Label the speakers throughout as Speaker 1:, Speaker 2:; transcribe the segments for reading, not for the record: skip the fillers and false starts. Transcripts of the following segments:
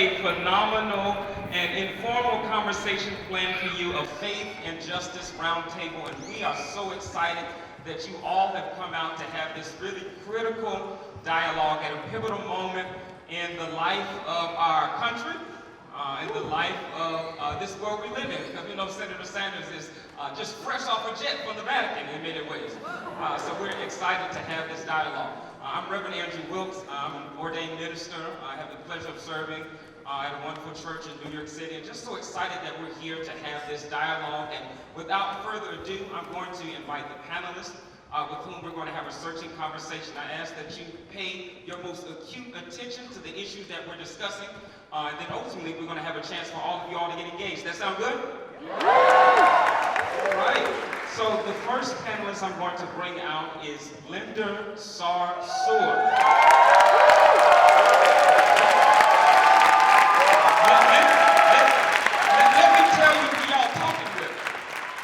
Speaker 1: a phenomenal and informal conversation planned for you of faith and justice roundtable, and we are so excited that you all have come out to have this really critical dialogue at a pivotal moment in the life of our country, in the life of this world we live in. Because we know Senator Sanders is just fresh off a jet from the Vatican in many ways. So we're excited to have this dialogue. I'm Reverend Andrew Wilkes. I'm an ordained minister. I have the pleasure of serving at a wonderful church in New York City. And just so excited that we're here to have this dialogue. And without further ado, I'm going to invite the panelists with whom we're going to have a searching conversation. I ask that you pay your most acute attention to the issues that we're discussing. And then ultimately, we're going to have a chance for all of you all to get engaged. That sound good? All right. So the first panelist I'm going to bring out is Linda Sarsour. Let me tell you who y'all talking with.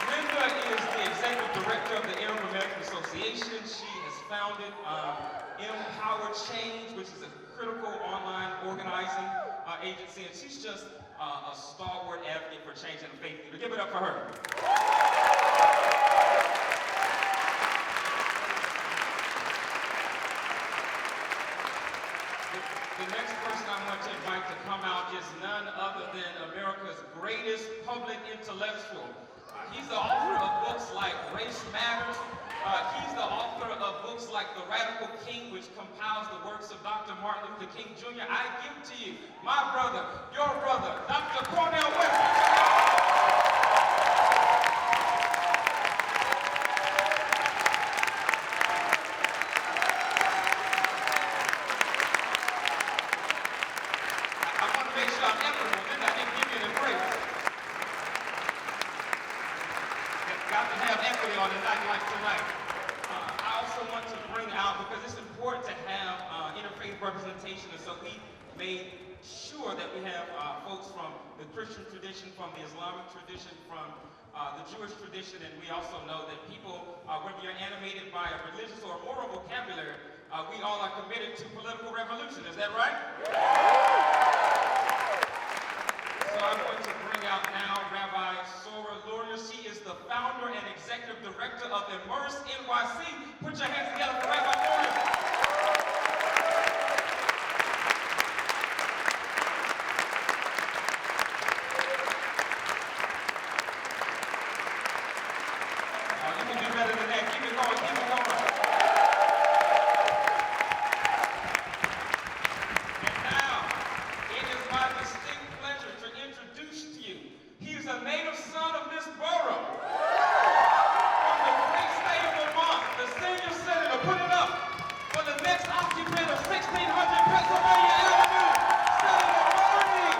Speaker 1: Linda is the executive director of the Arab American Association. She has founded Empower Change, which is a critical online organizing agency, and she's just a stalwart advocate for change and faith leader. Give it up for her. The next person I want to invite to come out is none other than America's greatest public intellectual. He's the author of books like Race Matters. He's the author of books like The Radical King, which compiles the works of Dr. Martin Luther King Jr. I give to you, my brother, your brother, Dr. Cornel West. Representation, and so we made sure that we have folks from the Christian tradition, from the Islamic tradition, from the Jewish tradition, and we also know that people, whether you're animated by a religious or moral vocabulary, we all are committed to political revolution. Is that right? So I'm going to bring out now Rabbi Sora Luria. She is the founder and executive director of Immerse NYC. Put your hands together for Rabbi Luria. A native son of this borough, from the great state of Vermont, the senior senator, put it up, for the next occupant of 1600 Pennsylvania Avenue, Senator Bernie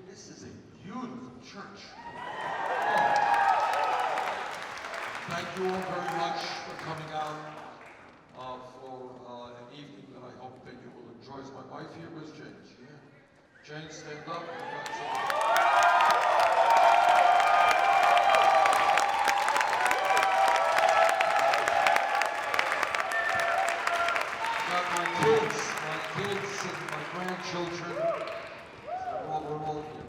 Speaker 2: This is a beautiful church. Thank you all very much for coming out for an evening that I hope that you will enjoy. Is my wife here? Where's James? Yeah. James, stand up. Got my kids and my grandchildren. We're all here.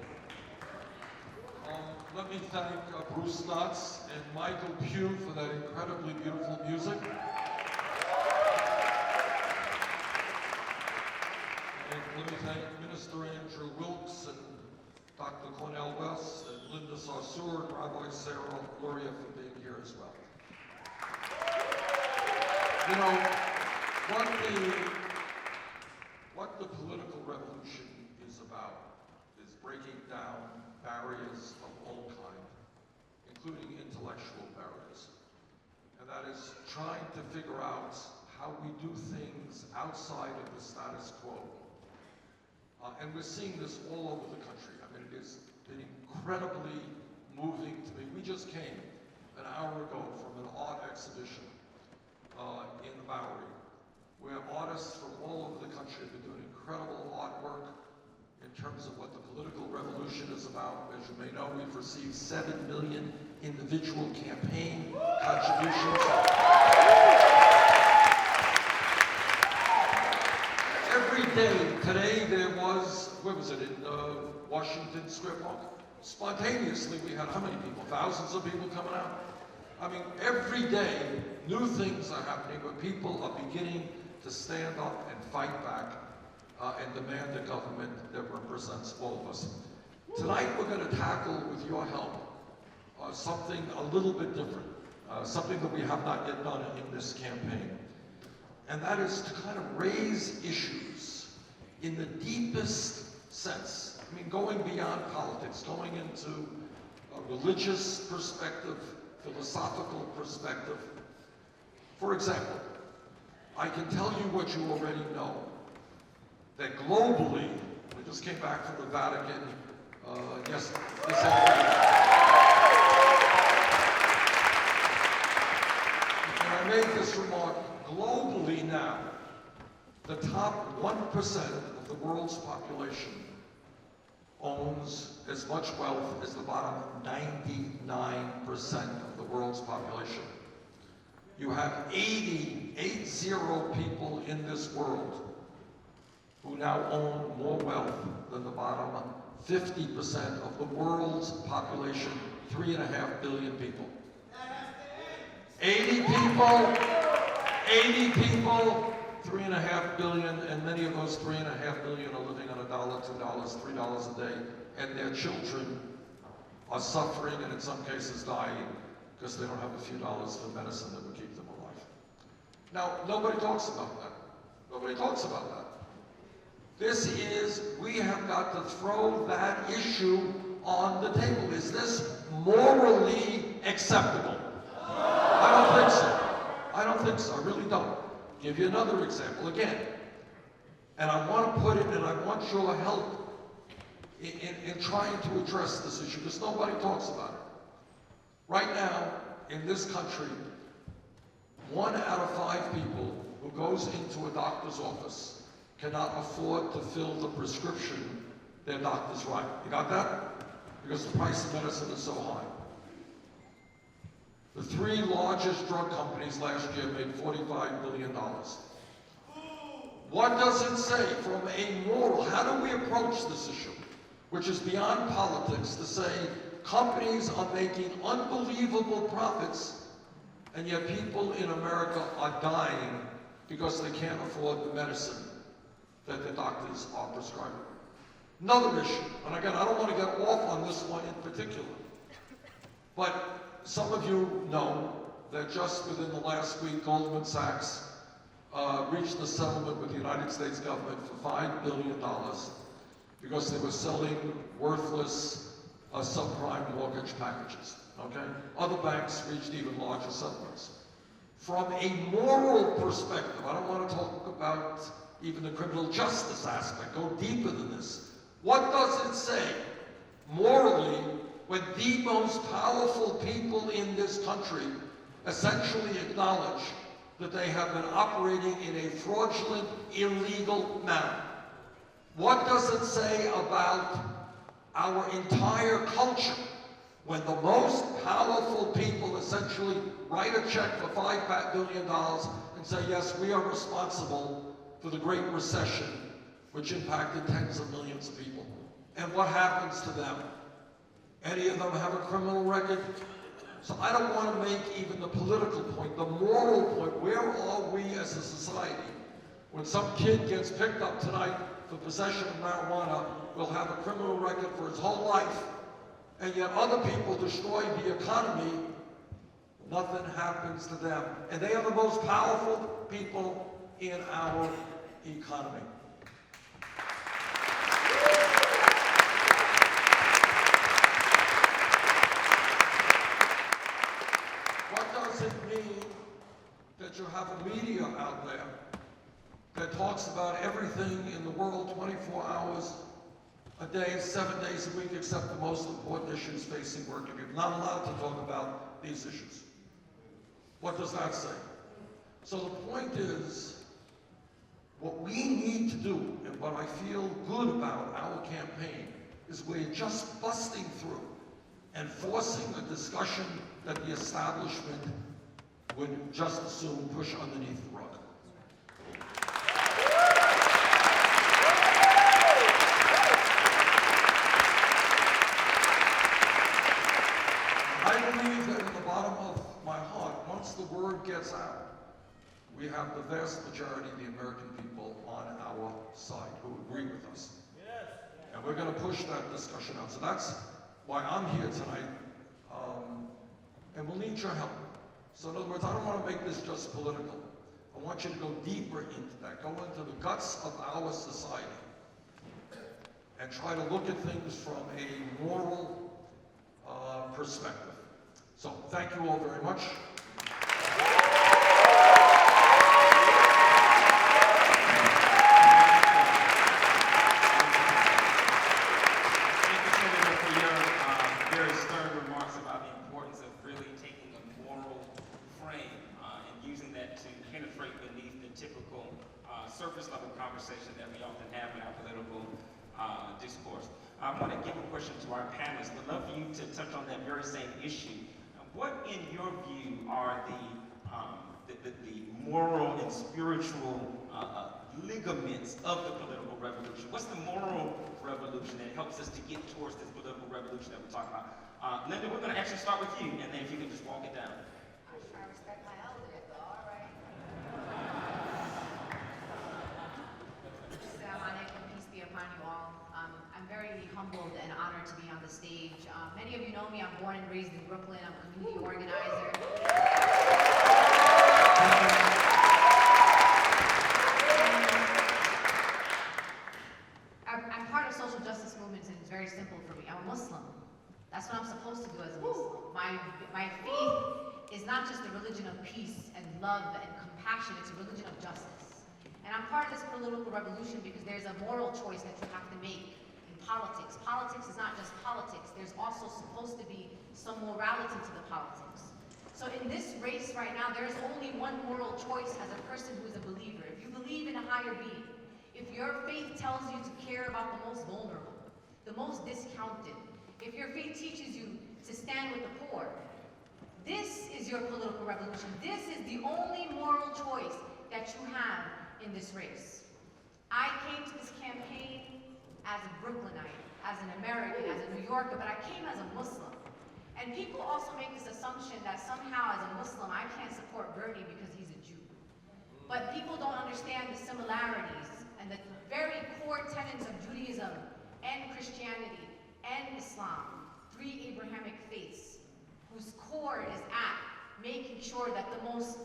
Speaker 2: Let me thank Bruce Stotts and Michael Pugh for that incredibly beautiful music. And let me thank Minister Andrew Wilkes and Dr. Cornel West and Linda Sarsour and Rabbi Sarah Luria for being here as well. You know, What the political revolution is about is breaking down barriers of all kinds, including intellectual barriers. And that is trying to figure out how we do things outside of the status quo. And we're seeing this all over the country. I mean, it has been incredibly moving to me. We just came an hour ago from an art exhibition in the Bowery, where artists from all over the country have been doing incredible artwork in terms of what the political revolution is about. As you may know, we've received 7 million individual campaign contributions. Every day, today there was, where was it, in Washington Square Park? Spontaneously, we had how many people? Thousands of people coming out. I mean, every day, new things are happening where people are beginning to stand up and fight back and demand a government that represents all of us. Tonight, we're going to tackle, with your help, something a little bit different, something that we have not yet done in this campaign. And that is to kind of raise issues in the deepest sense. I mean, going beyond politics, going into a religious perspective, philosophical perspective. For example, I can tell you what you already know, that globally, we just came back from the Vatican this afternoon. And I made this remark, globally now, the top 1% of the world's population owns as much wealth as the bottom 99% of the world's population. You have 80 people in this world who now own more wealth than the bottom 50% of the world's population, 3.5 billion people. 80 people, 3.5 billion, and many of those 3.5 billion are living on $1, $2, $3 a day, and their children are suffering and in some cases dying because they don't have a few dollars for medicine that would keep them alive. Now, nobody talks about that. Nobody talks about that. We have got to throw that issue on the table. Is this morally acceptable? I don't think so. I don't think so, I really don't. Give you another example again. And I want to put it, and I want your help in trying to address this issue, because nobody talks about it. Right now, in this country, 1 out of 5 people who goes into a doctor's office cannot afford to fill the prescription their doctors write. You got that? Because the price of medicine is so high. The 3 largest drug companies last year made $45 billion. What does it say from a moral, how do we approach this issue, which is beyond politics, to say companies are making unbelievable profits, and yet people in America are dying because they can't afford the medicine that the doctors are prescribing? Another issue, and again, I don't want to get off on this one in particular, but some of you know that just within the last week, Goldman Sachs reached a settlement with the United States government for $5 billion because they were selling worthless subprime mortgage packages, okay? Other banks reached even larger settlements. From a moral perspective, I don't want to talk about even the criminal justice aspect, go deeper than this. What does it say morally when the most powerful people in this country essentially acknowledge that they have been operating in a fraudulent, illegal manner? What does it say about our entire culture when the most powerful people essentially write a check for $5 billion and say, yes, we are responsible for the Great Recession, which impacted tens of millions of people? And what happens to them? Any of them have a criminal record? So I don't want to make even the political point, the moral point. Where are we as a society when some kid gets picked up tonight for possession of marijuana, will have a criminal record for his whole life, and yet other people destroy the economy, nothing happens to them. And they are the most powerful people in our economy. What does it mean that you have a media out there that talks about everything in the world 24 hours a day, 7 days a week, except the most important issues facing working people? Not allowed to talk about these issues. What does that say? So the point is, what we need to do, and what I feel good about our campaign, is we're just busting through and forcing a discussion that the establishment would just as soon push underneath the rug. I believe that in the bottom of my heart, once the word gets out, we have the vast majority of the American people on our side who agree with us. Yes. And we're going to push that discussion out. So that's why I'm here tonight. And we'll need your help. So in other words, I don't want to make this just political. I want you to go deeper into that. Go into the guts of our society and try to look at things from a moral perspective. So thank you all very much.
Speaker 1: Surface level conversation that we often have in our political discourse. I want to give a question to our panelists. I'd love for you to touch on that very same issue. What, in your view, are the moral and spiritual ligaments of the political revolution? What's the moral revolution that helps us to get towards this political revolution that we're talking about? Linda, we're going to actually start with you, and then if you can just walk it down.
Speaker 3: I respect my elders, though, all right. Peace be upon you all. I'm very humbled and honored to be on the stage. Many of you know me. I'm born and raised in Brooklyn. I'm a community organizer. I'm part of social justice movements, and it's very simple for me. I'm a Muslim. That's what I'm supposed to do as a Muslim. My faith is not just a religion of peace and love and compassion. It's a religion of justice. And I'm part of this political revolution because there's a moral choice that you have to make in politics. Politics is not just politics. There's also supposed to be some morality to the politics. So in this race right now, there's only one moral choice as a person who is a believer. If you believe in a higher being, if your faith tells you to care about the most vulnerable, the most discounted, if your faith teaches you to stand with the poor, this is your political revolution. This is the only moral choice that you have in this race. I came to this campaign as a Brooklynite, as an American, as a New Yorker, but I came as a Muslim. And people also make this assumption that somehow as a Muslim, I can't support Bernie because he's a Jew. But people don't understand the similarities and the very core tenets of Judaism and Christianity and Islam, three Abrahamic faiths, whose core is at making sure that those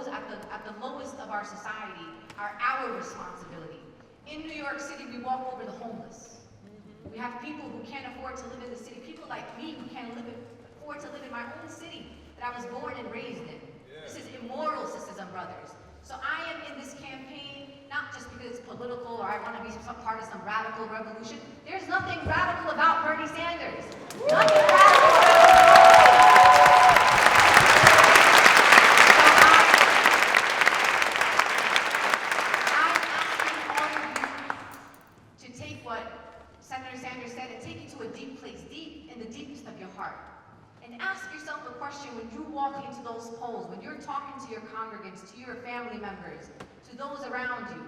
Speaker 3: at the lowest of our society are our responsibility. In New York City, we walk over the homeless. We have people who can't afford to live in the city. People like me who can't afford to live in my own city that I was born and raised in. Yeah. This is immoral, sisters and brothers. So I am in this campaign not just because it's political or I want to be some part of some radical revolution. There's nothing radical about Bernie Sanders. Nothing radical. When you're talking to your congregants, to your family members, to those around you,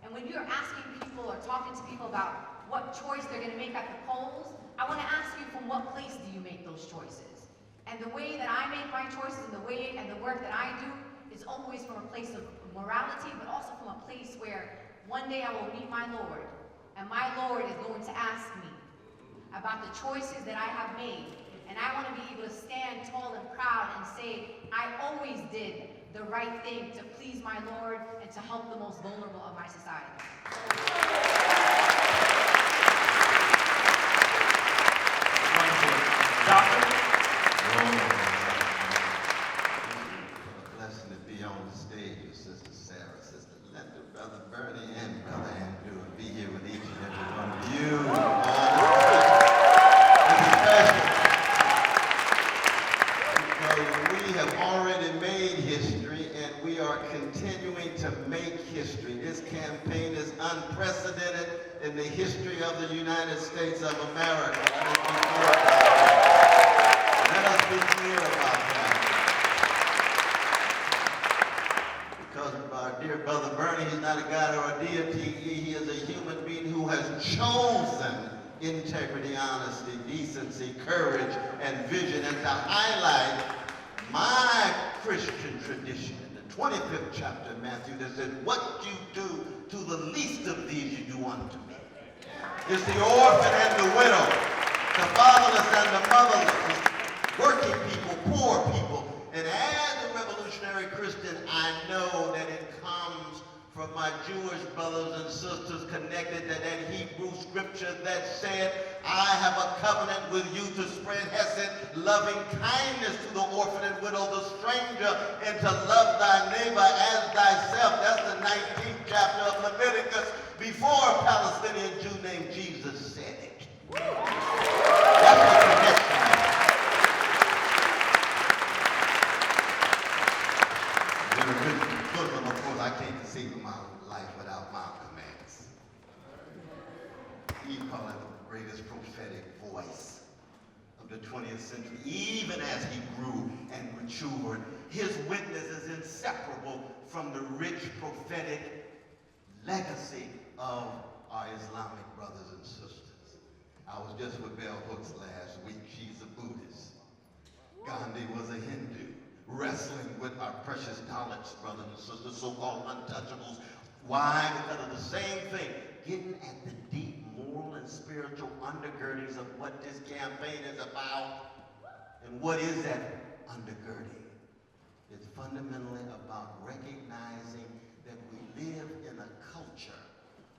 Speaker 3: and when you're asking people or talking to people about what choice they're going to make at the polls, I want to ask you, from what place do you make those choices? And the way that I make my choices and the way and the work that I do is always from a place of morality, but also from a place where one day I will meet my Lord, and my Lord is going to ask me about the choices that I have made. And I want to be able to stand tall and proud and say, I always did the right thing to please my Lord and to help the most vulnerable of my society.
Speaker 1: Doctor?
Speaker 4: Blessing to be on the stage with Sister Sarah, Sister Linda, Brother Bernie, and Brother Andrew, and be here with each and every one of you. Because we have already made history, and we are continuing to make history. This campaign is unprecedented in the history of the United States of America. Let us be clear about that. Because of our dear Brother Bernie, he's not a god or a deity. He is a human being who has chosen integrity, honesty, decency, courage, and vision, and to highlight my Christian tradition in the 25th chapter of Matthew that says, what you do to the least of these you do unto me. It's the orphan and the widow, the fatherless and the motherless, working people, poor people. And as a revolutionary Christian, I know that it comes from my Jewish brothers and sisters connected to that Hebrew scripture that said, I have a covenant with you to spread hesed, loving kindness to the orphan and widow, the stranger, and to love thy neighbor as thyself. That's the 19th chapter of Leviticus, before a Palestinian Jew named Jesus said it. That's the connection. Of course, I can't conceive of my life without Malcolm X. He called him the greatest prophetic voice of the 20th century. Even as he grew and matured, his witness is inseparable from the rich prophetic legacy of our Islamic brothers and sisters. I was just with Bell Hooks last week. She's a Buddhist. Gandhi was a Hindu, wrestling with our precious Dalits, brothers and sisters, so-called untouchables. Why? Because of the same thing, getting at the deep moral and spiritual undergirdings of what this campaign is about. And what is that undergirding? It's fundamentally about recognizing that we live in a culture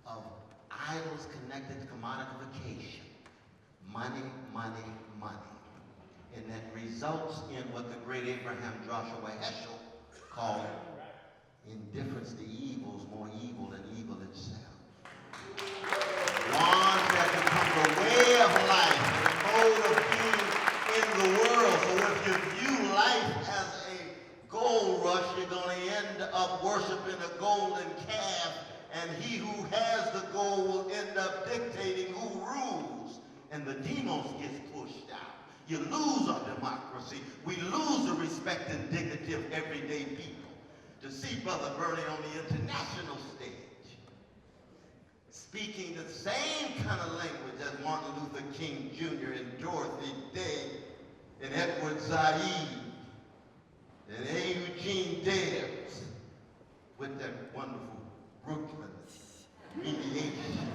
Speaker 4: of idols connected to commodification. Money, money, money. And that results in what the great Abraham Joshua Heschel called indifference to evils more evil than evil itself. Ones that become the way of life, the mode of being in the world. So if you view life as a gold rush, you're going to end up worshiping a golden calf, and he who has the gold will end up dictating who rules, and the demos gets pushed out. You lose our democracy. We lose the respect and dignity of everyday people. To see Brother Bernie on the international stage, speaking the same kind of language as Martin Luther King Jr. and Dorothy Day and Edward Said and A. Eugene Debs with that wonderful Brooklyn mediation,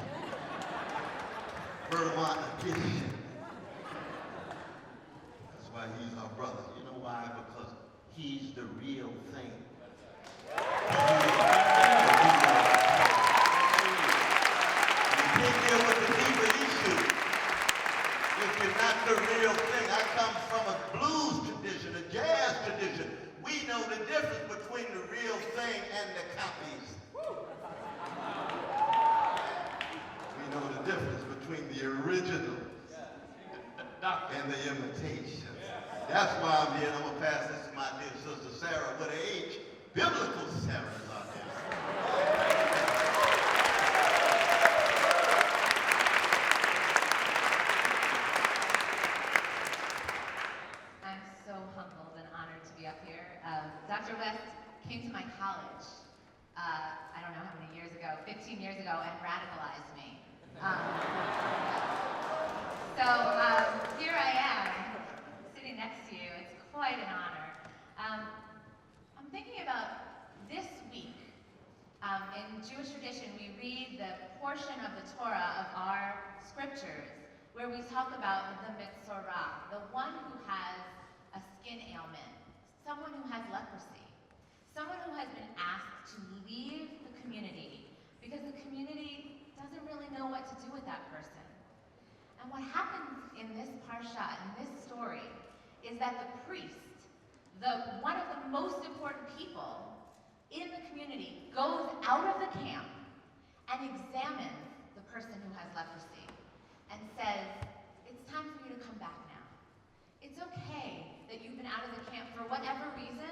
Speaker 4: Vermont edition. That's why he's our brother. You know why? Because he's the real thing. You can't deal with the deeper issue if you're not the real thing. I come from a blues tradition, a jazz tradition. We know the difference between the real thing and the copies. We know the difference between the original and the imitation. That's why I'm here, and I'm going to pass this to my dear sister Sarah with an H. Biblical Sarah's on here.
Speaker 3: I'm so humbled and honored to be up here. Dr. West came to my college, I don't know how many years ago, 15 years ago, and radicalized me. Here I am, sitting next to you. It's quite an honor. I'm thinking about this week. In Jewish tradition, we read the portion of the Torah of our scriptures where we talk about the Mitzorah, the one who has a skin ailment, someone who has leprosy, someone who has been asked to leave the community because the community doesn't really know what to do with that person. And what happens in this parsha, in this story, is that the priest, one of the most important people in the community, goes out of the camp and examines the person who has leprosy and says, it's time for you to come back now. It's okay that you've been out of the camp for whatever reason,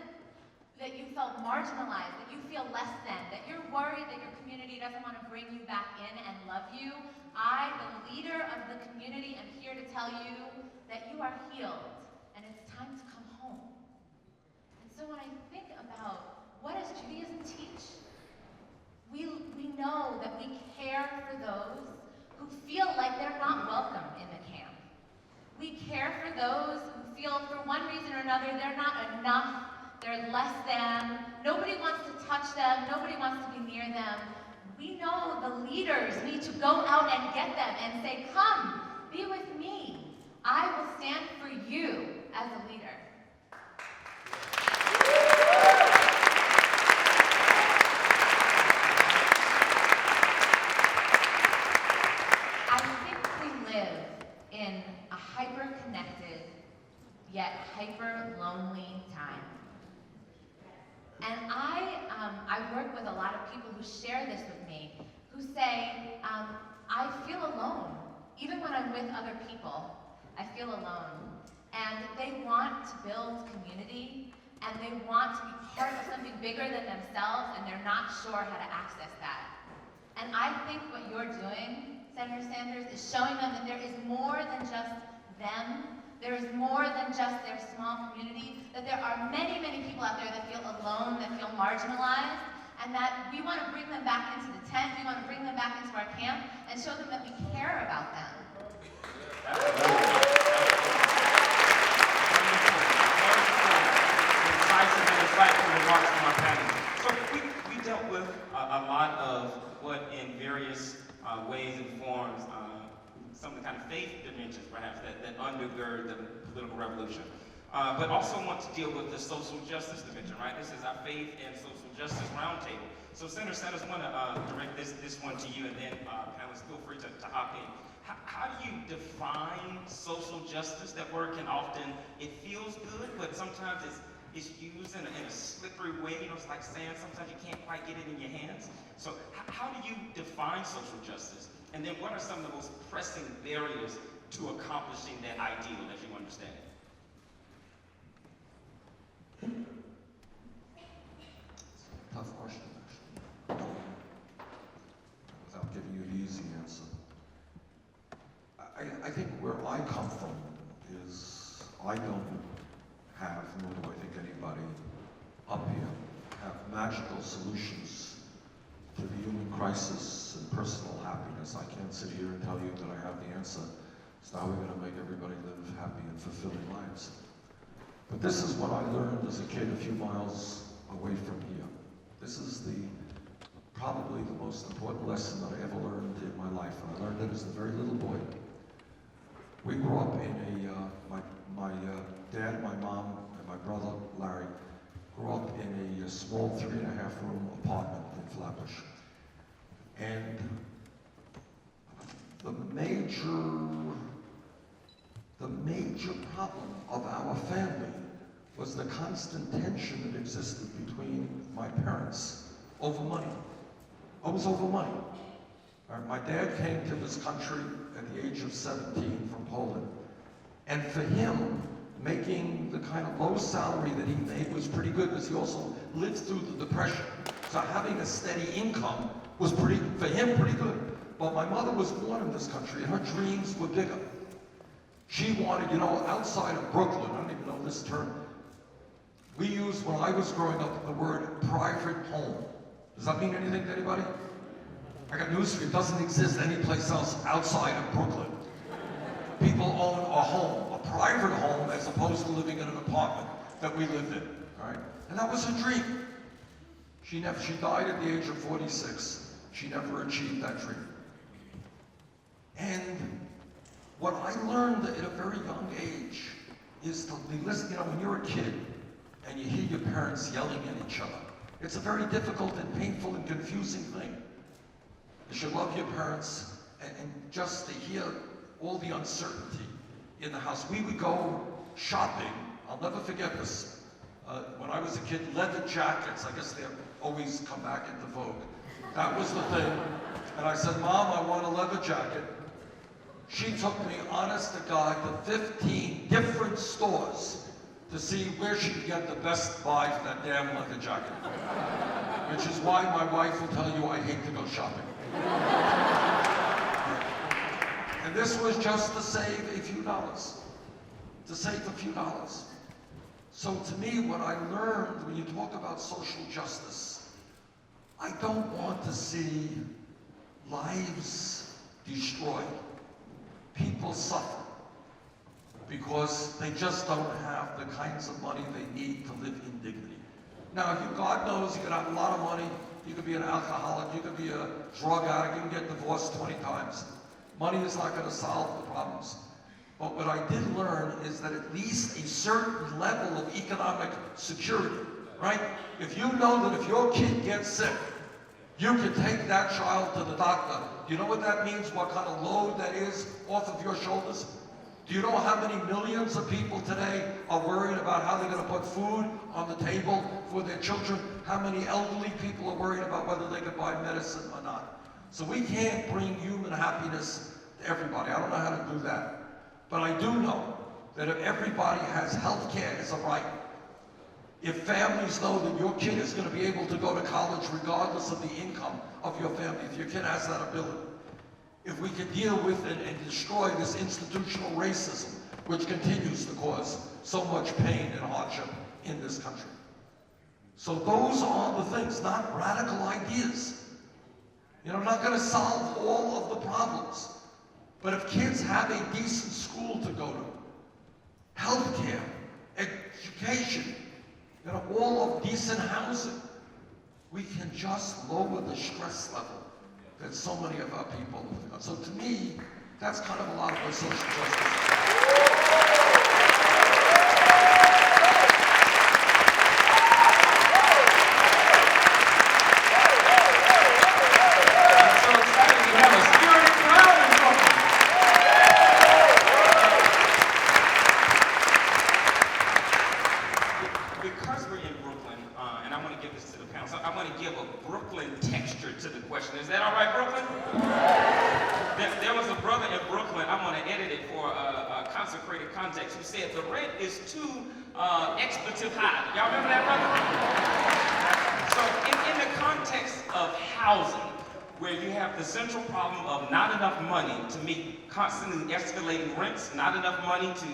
Speaker 3: that you felt marginalized, that you feel less than, that you're worried that your community doesn't want to bring you back in and love you. I, the leader of the community, am here to tell you that you are healed and it's time to come home. And so when I think about what does Judaism teach, we know that we care for those who feel like they're not welcome in the camp. We care for those who feel for one reason or another they're not enough, they're less than, nobody wants to touch them, nobody wants to be near them. We know the leaders need to go out and get them and say, come, be with me. I will stand for you as a leader. I think we live in a hyper-connected, yet hyper-lonely time. And I work with a lot of people who share this with me, who say, I feel alone. Even when I'm with other people, I feel alone. And they want to build community, and they want to be part of something bigger than themselves, and they're not sure how to access that. And I think what you're doing, Senator Sanders, is showing them that there is more than just them. There is more than just their small community, that there are many, many people out there that feel alone, that feel marginalized, and that we want to bring them back into the tent, we want to bring them back into our camp, and show them that we care about them.
Speaker 1: Remarks from our panel. So we dealt with a lot of what in various ways and forms, some of the kind of faith dimensions perhaps that undergird the political revolution. But also want to deal with the social justice dimension, right? This is our faith and social justice roundtable. So Senator Sanders, I want to direct this one to you, and then panelists feel free to hop in. How do you define social justice? That word can often, it feels good, but sometimes it's used in a slippery way. You know, it's like sand. Sometimes you can't quite get it in your hands. So how do you define social justice? And then what are some of the most pressing barriers to accomplishing that ideal as you understand it?
Speaker 2: Tough question, actually. Without giving you an easy answer. I think where I come from is I don't have, nor do I think anybody up here, have magical solutions to the human crisis and personal happiness. I can't sit here and tell you that I have the answer. So how are we going to make everybody live happy and fulfilling lives? But this is what I learned as a kid a few miles away from here. This is probably the most important lesson that I ever learned in my life. And I learned it as a very little boy. We grew up in my dad, my mom, and my brother, Larry, grew up in a small 3.5-room apartment in Flatbush. And the major problem of our family was the constant tension that existed between my parents over money. It was over money. My dad came to this country at the age of 17 from Poland. And for him, making the kind of low salary that he made was pretty good because he also lived through the Depression. So having a steady income was for him, pretty good. But my mother was born in this country and her dreams were bigger. She wanted, outside of Brooklyn, I don't even know this term, we used, when I was growing up, the word private home. Does that mean anything to anybody? I got news for you, it doesn't exist anyplace else outside of Brooklyn. People own a home, a private home, as opposed to living in an apartment that we lived in, all right? And that was her dream. She died at the age of 46. She never achieved that dream. And what I learned at a very young age is to be listening. When you're a kid and you hear your parents yelling at each other, It's a very difficult and painful and confusing thing. You should love your parents, and just to hear all the uncertainty in the house. We would go shopping. I'll never forget this. When I was a kid, leather jackets, I guess they always come back into vogue. That was the thing. And I said, Mom, I want a leather jacket. She took me, honest to God, to 15 different stores to see where she could get the best buy for that damn leather jacket. Which is why my wife will tell you I hate to go shopping. And this was just to save a few dollars. To save a few dollars. So to me, what I learned when you talk about social justice, I don't want to see lives destroyed. People suffer because they just don't have the kinds of money they need to live in dignity. Now, God knows you could have a lot of money, you could be an alcoholic, you could be a drug addict, you can get divorced 20 times. Money is not going to solve the problems. But what I did learn is that at least a certain level of economic security, right? If you know that if your kid gets sick, you can take that child to the doctor. Do you know what that means? What kind of load that is off of your shoulders? Do you know how many millions of people today are worried about how they're going to put food on the table for their children? How many elderly people are worried about whether they can buy medicine or not? So we can't bring human happiness to everybody. I don't know how to do that. But I do know that if everybody has health care as a right, if families know that your kid is going to be able to go to college regardless of the income of your family, if your kid has that ability, if we can deal with it and destroy this institutional racism, which continues to cause so much pain and hardship in this country. So those are the things, not radical ideas. You know, not going to solve all of the problems. But if kids have a decent school to go to, health care, education, you know, all of decent housing, we can just lower the stress level that so many of our people are living on. So to me, that's kind of a lot of what social justice is.
Speaker 1: Context who said the rent is too expletive high. Y'all remember that, brother? So in the context of housing, where you have the central problem of not enough money to meet constantly escalating rents, not enough money to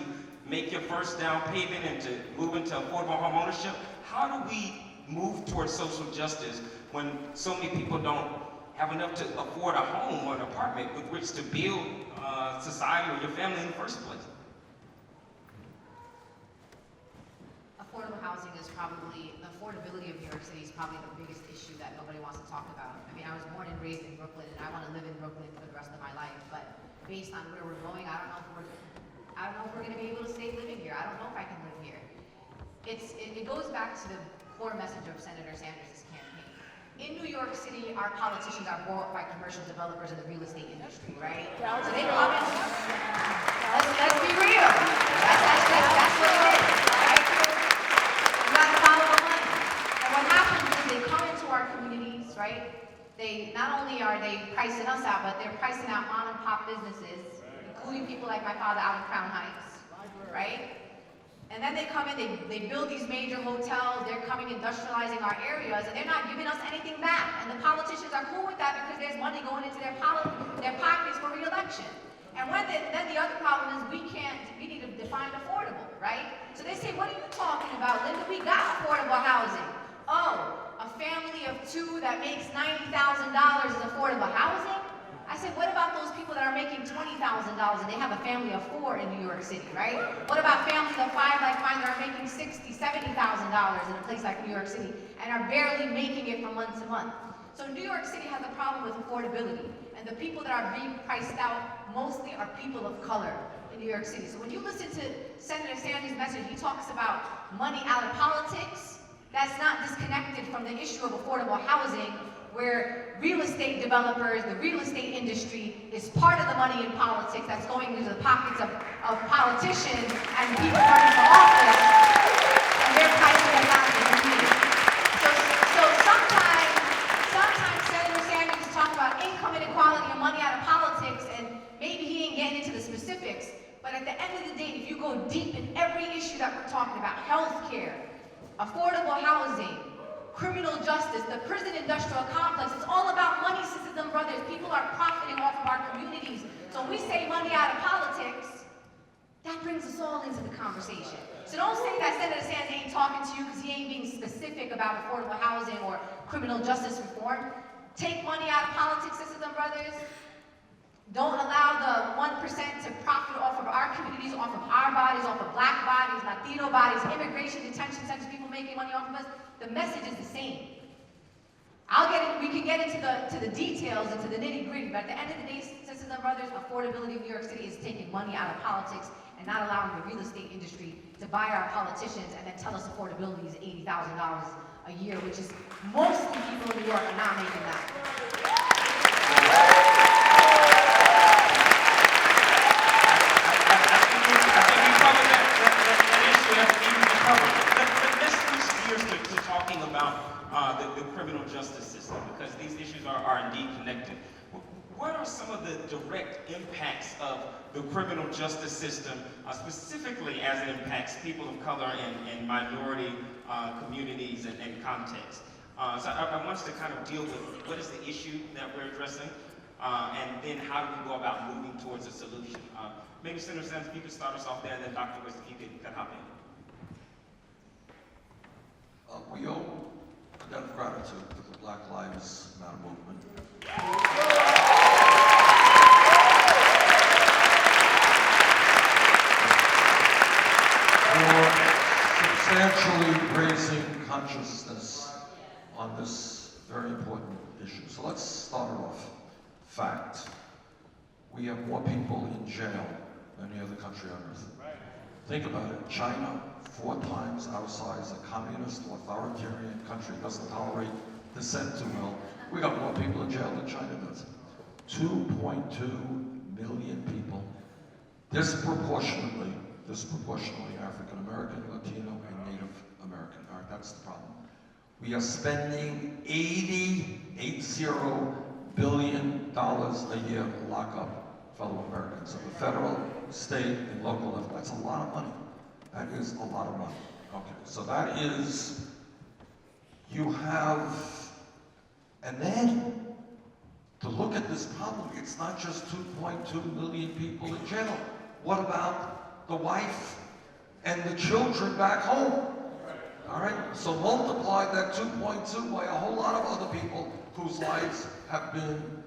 Speaker 1: make your first down payment and to move into affordable home ownership, how do we move towards social justice when so many people don't have enough to afford a home or an apartment with which to build society or your family in the first place?
Speaker 3: Affordable housing is probably, the affordability of New York City is probably the biggest issue that nobody wants to talk about. I mean, I was born and raised in Brooklyn, and I want to live in Brooklyn for the rest of my life, but based on where we're going, I don't know if we're going to be able to stay living here. I don't know if I can live here. It goes back to the core message of Senator Sanders' campaign. In New York City, our politicians are bought by commercial developers in the real estate industry, right? So they come in, let's be real. That's what it is, right? You gotta follow the money. And what happens is they come into our communities, right? They, not only are they pricing us out, but they're pricing out mom and pop businesses, including people like my father out in Crown Heights, right? And then they come in, they build these major hotels, they're coming industrializing our areas, and they're not giving us anything back. And the politicians are cool with that because there's money going into their pockets for re-election. And then the other problem is we need to define affordable, right? So they say, what are you talking about, Linda? We got affordable housing. Oh, a family of two that makes $90,000 is affordable housing? I said, what about those people that are making $20,000 and they have a family of four in New York City, right? What about families of five like mine that are making $60,000, $70,000 in a place like New York City and are barely making it from month to month? So New York City has a problem with affordability, and the people that are being priced out mostly are people of color in New York City. So when you listen to Senator Sanders' message, he talks about money out of politics, that's not disconnected from the issue of affordable housing, where real estate developers, the real estate industry is part of the money in politics that's going into the pockets of politicians and people running for office, and they're pricing it out of the community. So sometimes Senator Sanders is talking about income inequality and money out of politics, and maybe he ain't getting into the specifics, but at the end of the day, if you go deep in every issue that we're talking about, healthcare, affordable housing, criminal justice, the prison industrial complex, it's all about money, sisters and brothers. People are profiting off of our communities. So when we say money out of politics, that brings us all into the conversation. So don't say that Senator Sanders ain't talking to you because he ain't being specific about affordable housing or criminal justice reform. Take money out of politics, sisters and brothers. Don't allow the 1% to profit off of our communities, off of our bodies, off of black bodies, Latino bodies, immigration detention centers, people making money off of us. The message is the same. We can get into the details, into the nitty-gritty, but at the end of the day, sisters and brothers, affordability of New York City is taking money out of politics and not allowing the real estate industry to buy our politicians and then tell us affordability is $80,000 a year, which is mostly people in New York are not making that.
Speaker 1: The criminal justice system, because these issues are indeed connected. What are some of the direct impacts of the criminal justice system, specifically as it impacts people of color and minority communities and contexts? So I want us to kind of deal with what is the issue that we're addressing, and then how do we go about moving towards a solution? Maybe Senator Sanders, if you could start us off there, and then Dr. West, if you could hop in.
Speaker 2: We owe a debt of gratitude to the Black Lives Matter movement. For substantially raising consciousness on this very important issue. So let's start it off. Fact. We have more people in jail than any other country on earth. Think about it. China, 4 times our size, a communist, authoritarian country, doesn't tolerate dissent too well. We got more people in jail than China does. 2.2 million people, disproportionately African American, Latino, and Native American. All right, that's the problem. We are spending $80 billion a year to lock up fellow Americans at the federal, state, and local level. That's a lot of money. That is a lot of money. Okay, so that is, you have, and then to look at this problem, it's not just 2.2 million people in jail. What about the wife and the children back home? All right, so multiply that 2.2 by a whole lot of other people whose lives have been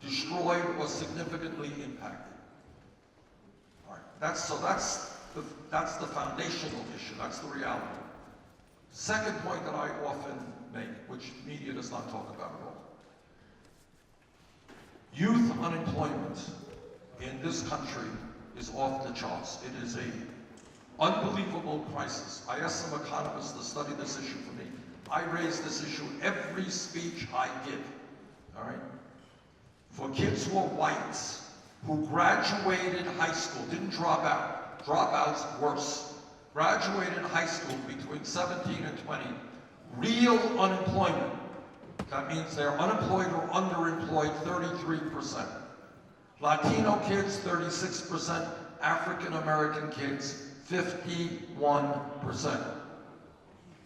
Speaker 2: destroyed or significantly impacted. All right, that's the foundational issue, that's the reality. Second point that I often make, which media does not talk about at all. Youth unemployment in this country is off the charts. It is an unbelievable crisis. I asked some economists to study this issue for me. I raise this issue every speech I give, all right? For kids who are whites, who graduated high school, didn't drop out, dropouts worse, graduated high school between 17 and 20, real unemployment, that means they're unemployed or underemployed, 33%. Latino kids, 36%, African American kids, 51%.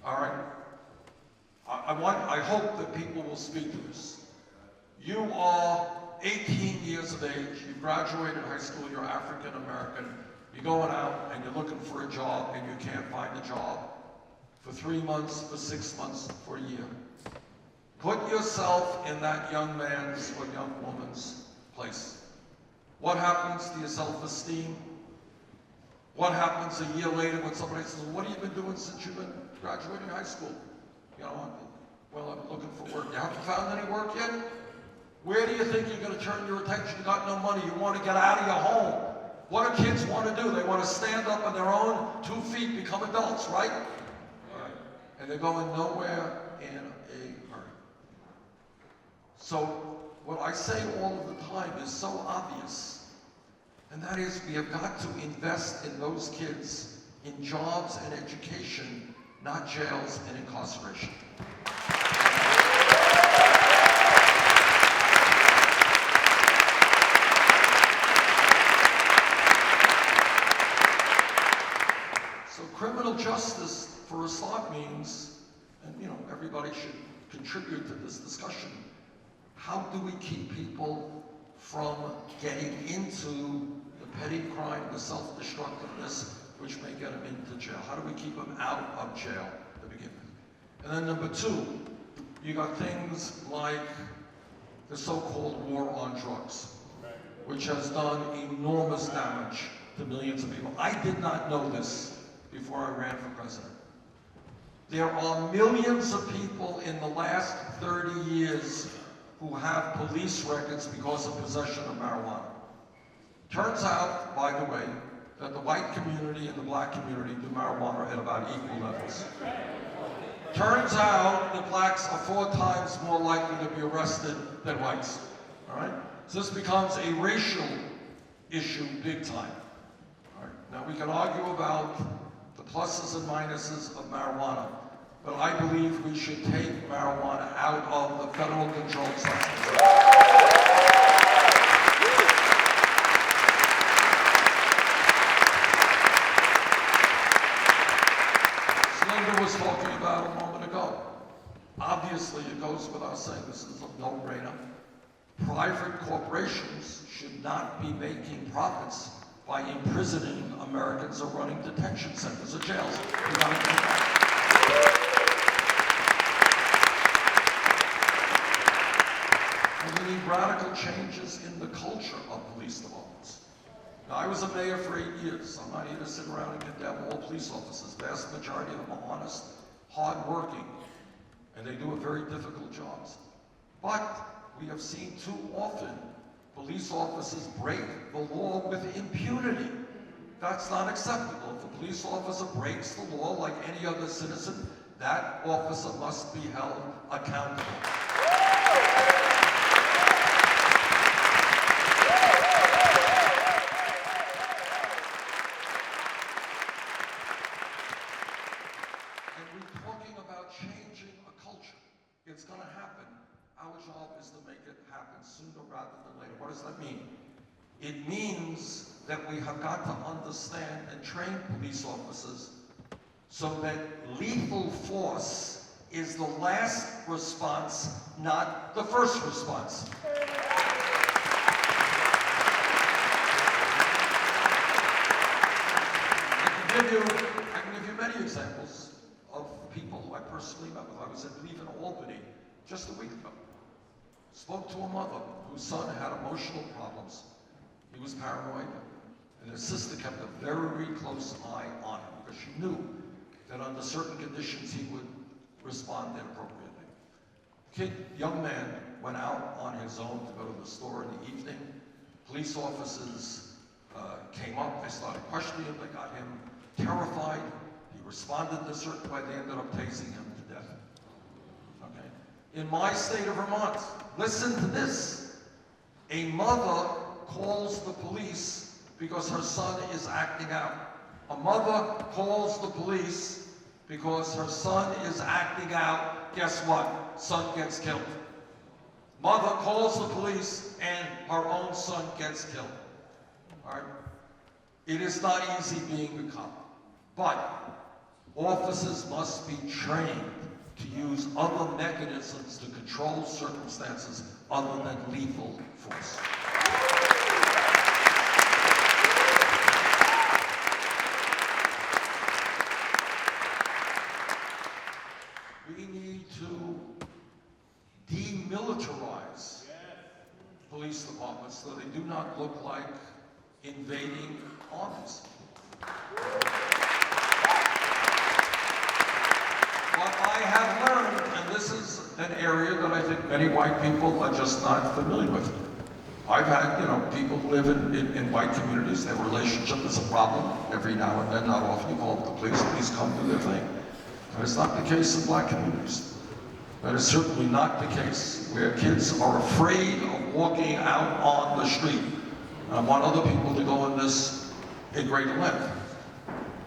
Speaker 2: All right? I hope that people will speak to this. You are 18 years of age, you graduated high school, you're African American, you're going out and you're looking for a job and you can't find a job for 3 months, for 6 months, for a year. Put yourself in that young man's or young woman's place. What happens to your self-esteem? What happens a year later when somebody says, what have you been doing since you've been graduating high school? You know, well, I'm looking for work. You haven't found any work yet? Where do you think you're going to turn your attention? You got no money. You want to get out of your home. What do kids want to do? They want to stand up on their own 2 feet, become adults, right? and they're going nowhere in a hurry. So what I say all of the time is so obvious, and that is we have got to invest in those kids in jobs and education, not jails and incarceration. So criminal justice for a start means, and everybody should contribute to this discussion, how do we keep people from getting into the petty crime, the self-destructiveness, which may get them into jail? How do we keep them out of jail to begin with? And then number two, you got things like the so-called war on drugs, which has done enormous damage to millions of people. I did not know this before I ran for president. There are millions of people in the last 30 years who have police records because of possession of marijuana. Turns out, by the way, that the white community and the black community do marijuana at about equal levels. Turns out that blacks are 4 times more likely to be arrested than whites, all right? So this becomes a racial issue big time, all right? Now we can argue about the pluses and minuses of marijuana, but I believe we should take marijuana out of the federal controlled substances. Linda was talking about a moment ago. Obviously, it goes without saying, this is a no-brainer. Private corporations should not be making profits by imprisoning Americans or running detention centers or jails. We gotta do that. And we need radical changes in the culture of police departments. Now, I was a mayor for 8 years. I'm not here to sit around and condemn all police officers. The vast majority of them are honest, hard-working, and they do a very difficult jobs. But we have seen too often police officers break the law with impunity. That's not acceptable. If a police officer breaks the law like any other citizen, that officer must be held accountable. And we're talking about changing a culture. It's going to happen. Our job is to make it happen sooner rather than later. What does that mean? It means that we have got to understand and train police officers so that lethal force is the last response, not the first response. I can give you many examples of people who I personally met with. I was at Leave in Albany just a week ago. Spoke to a mother whose son had emotional problems. He was paranoid, and his sister kept a very close eye on him because she knew that under certain conditions he would respond inappropriately. Young man went out on his own to go to the store in the evening. Police officers came up, they started questioning him, they got him terrified. He responded a certain way, they ended up tasing him to death. Okay? In my state of Vermont, listen to this. A mother calls the police because her son is acting out. A mother calls the police because her son is acting out. Guess what? Son gets killed. Mother calls the police and her own son gets killed. All right? It is not easy being a cop, but officers must be trained to use other mechanisms to control circumstances other than lethal force. We need to demilitarize police departments so they do not look like invading armies. What I have learned, and this is an area that I think many white people are just not familiar with. I've had, people who live in white communities, their relationship is a problem. Every now and then, not often, you call the police come do their thing. That is not the case in black communities. That is certainly not the case where kids are afraid of walking out on the street. And I want other people to go in this in greater length.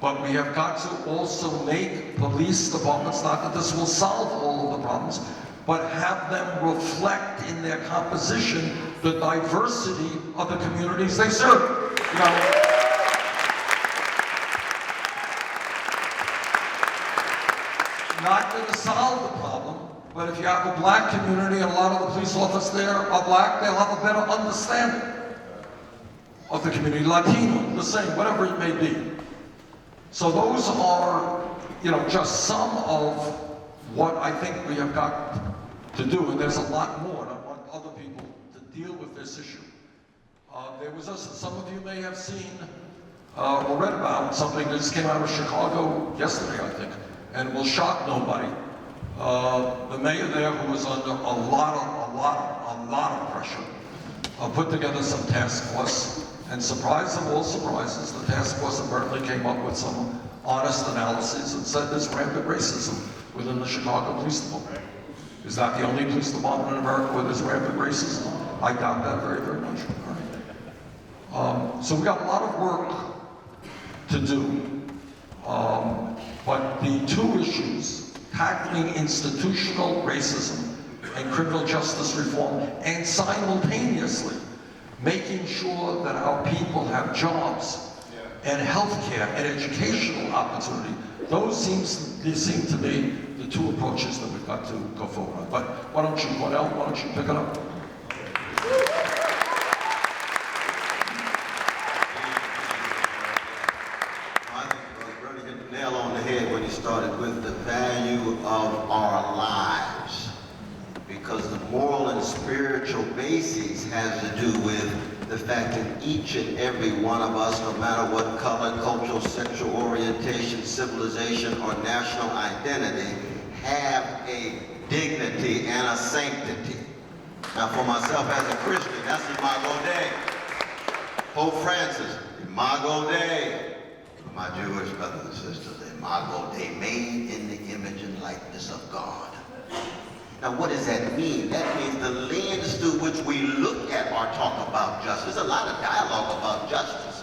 Speaker 2: But we have got to also make police departments, not that this will solve all of the problems, but have them reflect in their composition the diversity of the communities they serve. You know, not going to solve the problem, but if you have a black community and a lot of the police officers there are black, they'll have a better understanding of the community. Latino, the same, whatever it may be. So those are, you know, just some of what I think we have got to do, and there's a lot more, and I want other people to deal with this issue. There was some of you may have seen or read about something that just came out of Chicago yesterday, I think, and will shock nobody. The mayor there, who was under a lot of pressure, put together some task force, and surprise of all surprises, the task force apparently came up with some honest analysis and said there's rampant racism within the Chicago Police Department. Is that the only police department in America where there's rampant racism? I doubt that very, very much. So we've got a lot of work to do. But the two issues, tackling institutional racism and criminal justice reform, and simultaneously making sure that our people have jobs and health care and educational opportunity, those seem to be the two approaches that we've got to go forward on. But why don't you, Cornell, why don't you pick it up?
Speaker 4: I think Bernie hit the nail on the head when he started with the value of our lives. Because the moral and spiritual basis has to do with the fact that each and every one of us, no matter what color, cultural, sexual orientation, civilization, or national identity, have a dignity and a sanctity. Now for myself as a Christian, that's Imago Dei. Pope Francis, Imago Dei. For my Jewish brothers and sisters, Imago Dei, made in the image and likeness of God. Now what does that mean? That means the lens through which we look at or talk about justice. There's a lot of dialogue about justice.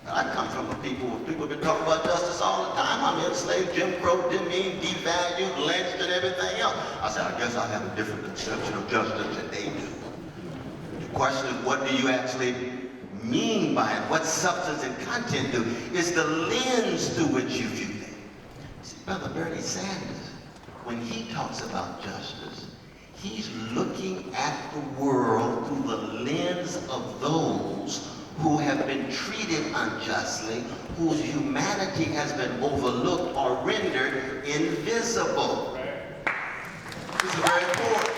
Speaker 4: I come from a people where people have been talking about justice all the time. I'm enslaved, Jim Crow, demeaned, devalued, lynched, and everything else. I said, I guess I have a different conception of justice than they do. The question is, what do you actually mean by it? What substance and content do? It's the lens through which you view them. See, Brother Bernie Sanders, when he talks about justice, he's looking at the world through the lens of those who have been treated unjustly, whose humanity has been overlooked or rendered invisible. This is very important.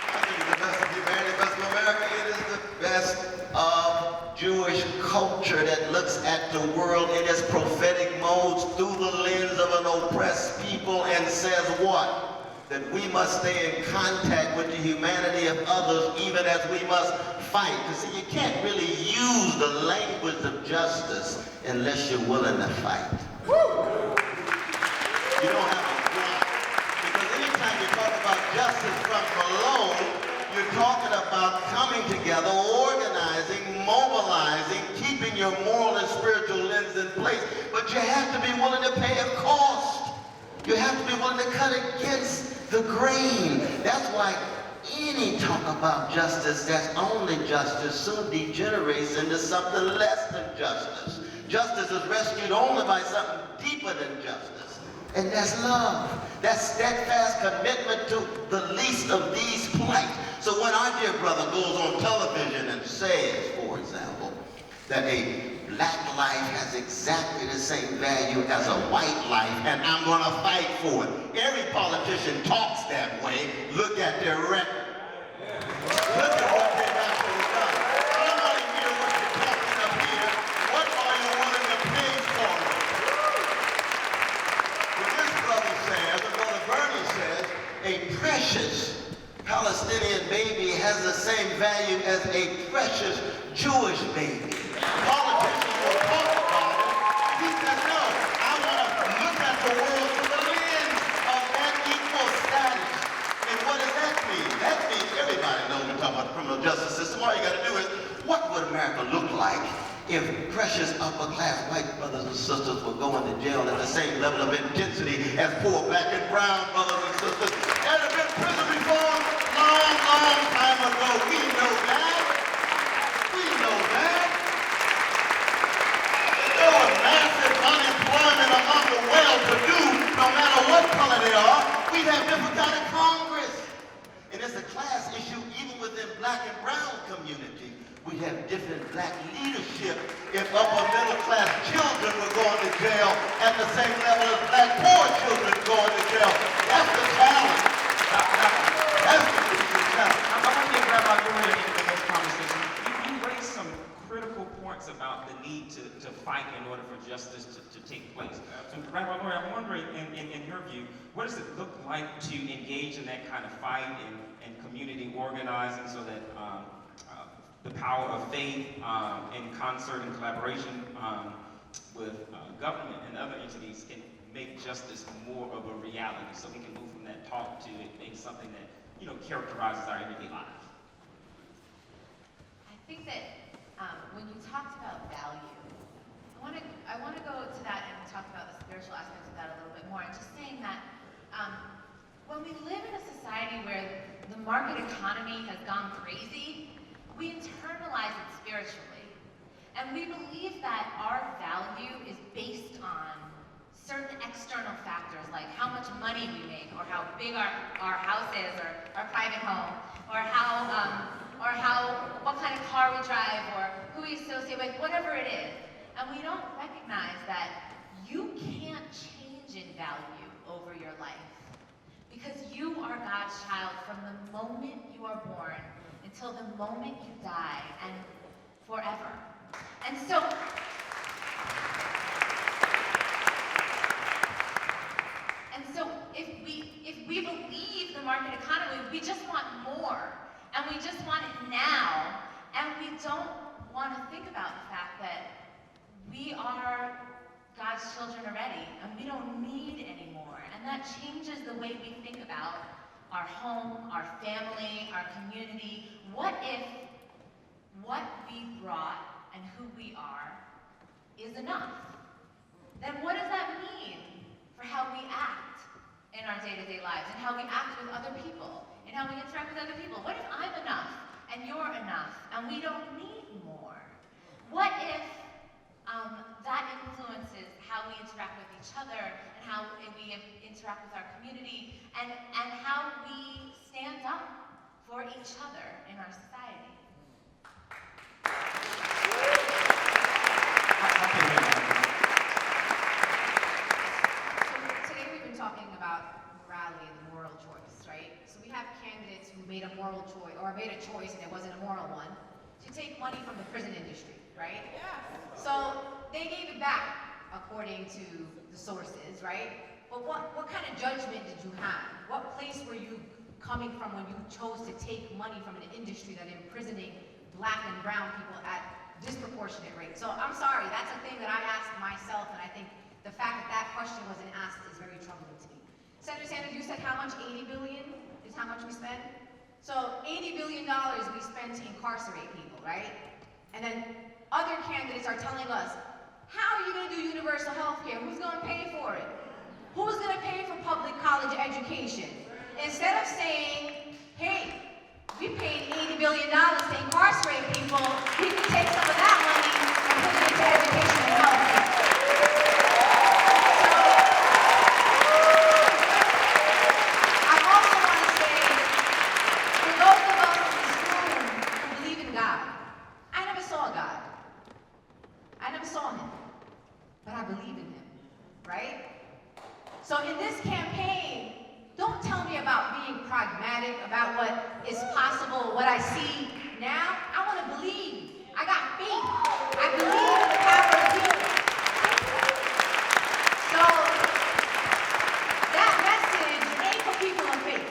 Speaker 4: I think it's the best of humanity, the best of America. It is the best of Jewish culture that looks at the world in its prophetic modes through the lens of an oppressed people and says what? That we must stay in contact with the humanity of others even as we must fight. Because see, you can't really use the language of justice unless you're willing to fight. Woo! You don't have a plot. Because anytime you talk about justice from below, you're talking about coming together, organizing, mobilizing, keeping your moral and spiritual lens in place. But you have to be willing to pay a cost. You have to be willing to cut against the grain. That's why any talk about justice that's only justice soon degenerates into something less than justice. Justice is rescued only by something deeper than justice. And that's love. That's steadfast commitment to the least of these plight. So when our dear brother goes on television and says, for example, that a black life has exactly the same value as a white life, and I'm going to fight for it. Every politician talks that way. Look at their record. Look at what they've actually done. I don't want to hear what you're talking up here. What are you willing to pay for it? What this brother says, and Brother Bernie says, a precious Palestinian baby has the same value as a precious Jewish baby. Politicians will talk about it. He says, no, I precious upper-class white brothers and sisters were going to jail at the same level of intensity as poor black and brown brothers and sisters. There had been prison reform long, long time ago. We know that. We know that. There was massive unemployment among the well-to-do, no matter what color they are. We have difficulty in Congress. And it's a class issue even within black and brown community. We have different black leadership if upper middle class children were going to jail at the same level as black poor children going to jail. That's the challenge. That's the challenge.
Speaker 1: I want to get Rabbi Gloria into this conversation. You raised some critical points about the need to fight in order for justice to take place. So Rabbi Gloria, I'm wondering, in your view, what does it look like to engage in that kind of fight and community organizing so that the power of faith in concert and collaboration with government and other entities can make justice more of a reality, so we can move from that talk to it being something that, you know, characterizes our everyday lives?
Speaker 3: I think that when you talked about value, I want to go to that and talk about the spiritual aspects of that a little bit more. And just saying that when we live in a society where the market economy has gone crazy, we internalize it spiritually. And we believe that our value is based on certain external factors, like how much money we make, or how big our house is, or our private home, or what kind of car we drive, or who we associate with, whatever it is. And we don't recognize that you can't change in value over your life, because you are God's child from the moment you are born until the moment you die, and forever. And so, if we believe the market economy, we just want more, and we just want it now, and we don't want to think about the fact that we are God's children already, and we don't need any more. And that changes the way we think about our home, our family, our community. What if what we brought and who we are is enough? Then what does that mean for how we act in our day-to-day lives, and how we act with other people, and how we interact with other people? What if I'm enough and you're enough and we don't need more? What if that influences how we interact with each other, and how we interact with our community, and how we stand up for each other in our society?
Speaker 5: So today we've been talking about morality and the moral choice, right? So we have candidates who made a moral choice, or made a choice and it wasn't a moral one, to take money from the prison industry, right? Yeah. So they gave it back, according to the sources, right? But what kind of judgment did you have? What place were you coming from when you chose to take money from an industry that imprisoning black and brown people at disproportionate rates? So I'm sorry, that's a thing that I asked myself, and I think the fact that that question wasn't asked is very troubling to me. Senator Sanders, you said how much? 80 billion is how much we spend? So $80 billion we spend to incarcerate people, right? And then other candidates are telling us, how are you going to do universal health care? Who's going to pay for it? Who's going to pay for public college education? Instead of saying, hey, we paid $80 billion to incarcerate people, we can take some of that money and put it into education and health care. So, I also want to say, for those of us in this room who believe in God, I never saw God. I never saw him, but I believe in him, right? So in this campaign, don't tell me about being pragmatic, about what is possible, what I see now. I want to believe. I got faith. I believe in the power of people. So that message ain't for people of faith.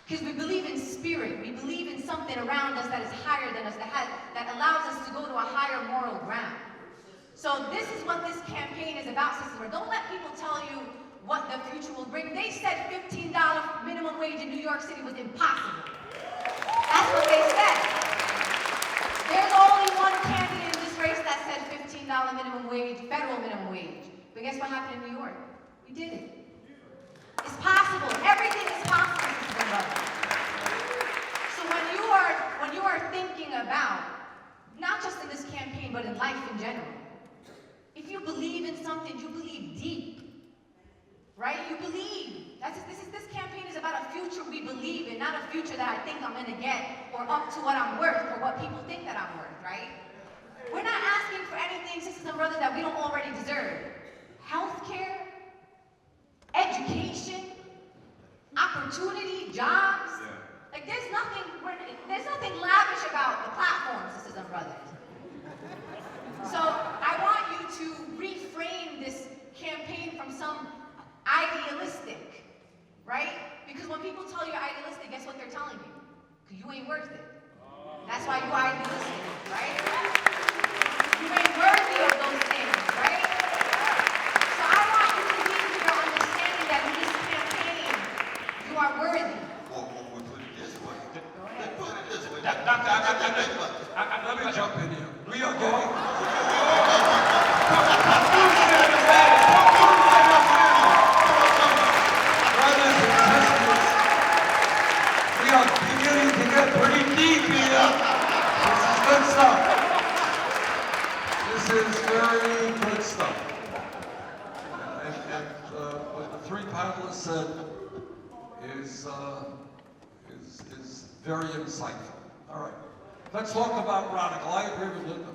Speaker 5: Because we believe in spirit. We believe in something around us that is higher than us, that allows us to go to a higher moral ground. So this is what this campaign is about, sister. Don't let people tell you what the future will bring. They said $15 minimum wage in New York City was impossible. That's what they said. There's only one candidate in this race $15 minimum wage, federal minimum wage. But guess what happened in New York? We did it. It's possible. Everything is possible, Sister Brother. So when you are thinking about, not just in this campaign, but in life in general, if you believe in something, you believe deep, right? You believe. This campaign is about a future we believe in, not a future that I think I'm gonna get, or up to what I'm worth, or what people think that I'm worth, right? We're not asking for anything, sisters and brothers, that we don't already deserve. Healthcare, education, opportunity, jobs. Like there's nothing lavish about the platform, sisters and brothers. So I want you to reframe this campaign from some idealistic, right? Because when people tell you you're idealistic, guess what they're telling you? Because you ain't worth it. That's why you're idealistic, right? You ain't worthy of those things, right? So I want you to leave with your understanding that in this campaign, you are worthy.
Speaker 4: Or we put it this way. Let's put it this way.
Speaker 2: Let me jump in here. We are getting... Brothers and sisters, we are beginning to get pretty deep here. This is good stuff. This is very good stuff. And what the three panelists said is very insightful. All right. Let's talk about radical. I agree with Linda.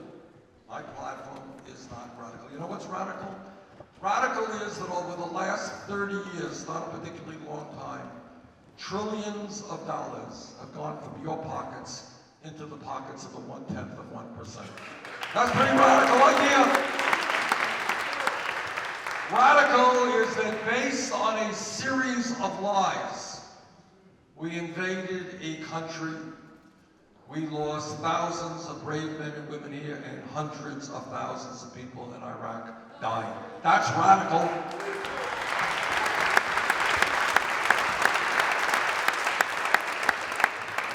Speaker 2: My platform is not radical. You know what's radical? Radical is that over the last 30 years, not a particularly long time, trillions of dollars have gone from your pockets into the pockets of the 1/10 of 1%. That's a pretty radical idea. Radical is that based on a series of lies, we invaded a country. We lost thousands of brave men and women here, and hundreds of thousands of people in Iraq died. That's radical.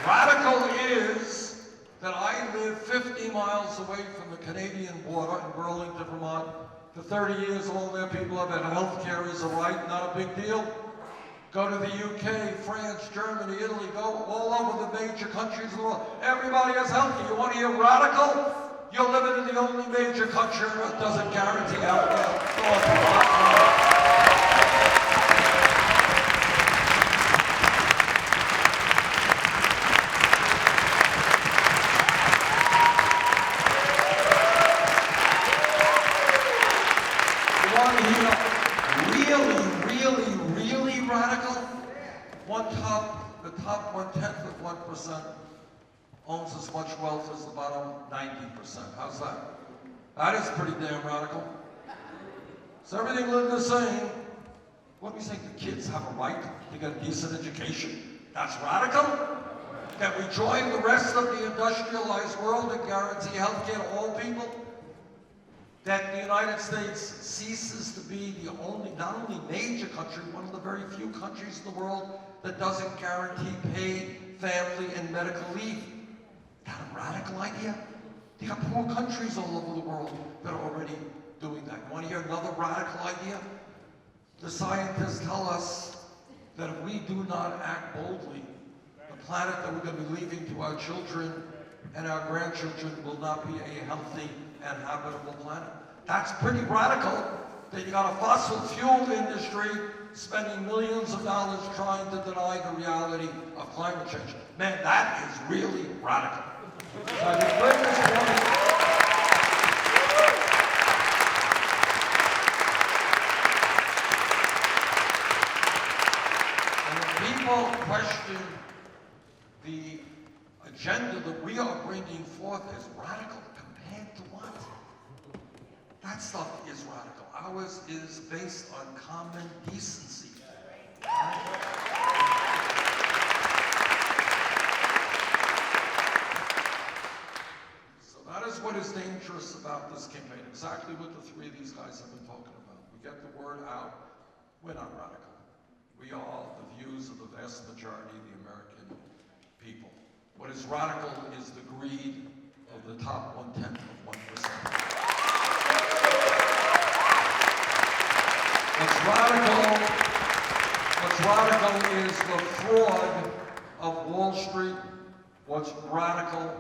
Speaker 2: Radical is that I live 50 miles away from the Canadian border in Burlington, Vermont. For 30 years, all their people have had health care as a right, not a big deal. Go to the UK, France, Germany, Italy, go all over the major countries of the world. Everybody has health care. You want to hear radical? You're living in the only major country that doesn't guarantee health care. Really radical? The top 1/10 of 1% owns as much wealth as the bottom 90%. How's that? That is pretty damn radical. So everything Linda's saying, what do we say? The kids have a right to get a decent education. That's radical? That we join the rest of the industrialized world and guarantee health care to all people? That the United States ceases to be the only, not only major country, one of the very few countries in the world that doesn't guarantee paid family and medical leave. Is that a radical idea? You got poor countries all over the world that are already doing that. You want to hear another radical idea? The scientists tell us that if we do not act boldly, the planet that we're going to be leaving to our children and our grandchildren will not be a healthy and habitable planet. That's pretty radical, that you got a fossil fuel industry spending millions of dollars trying to deny the reality of climate change. Man, that is really radical. So I think Linda's point, and when people question the agenda that we are bringing forth as radical, compared to what? That stuff is radical. Ours is based on common decency. So that is what is dangerous about this campaign. Exactly what the three of these guys have been talking about. We get the word out. We're not radical. We are the views of the vast majority of the American people. What is radical is the greed of the top 1/10 of 1%. What's radical is the fraud of Wall Street. What's radical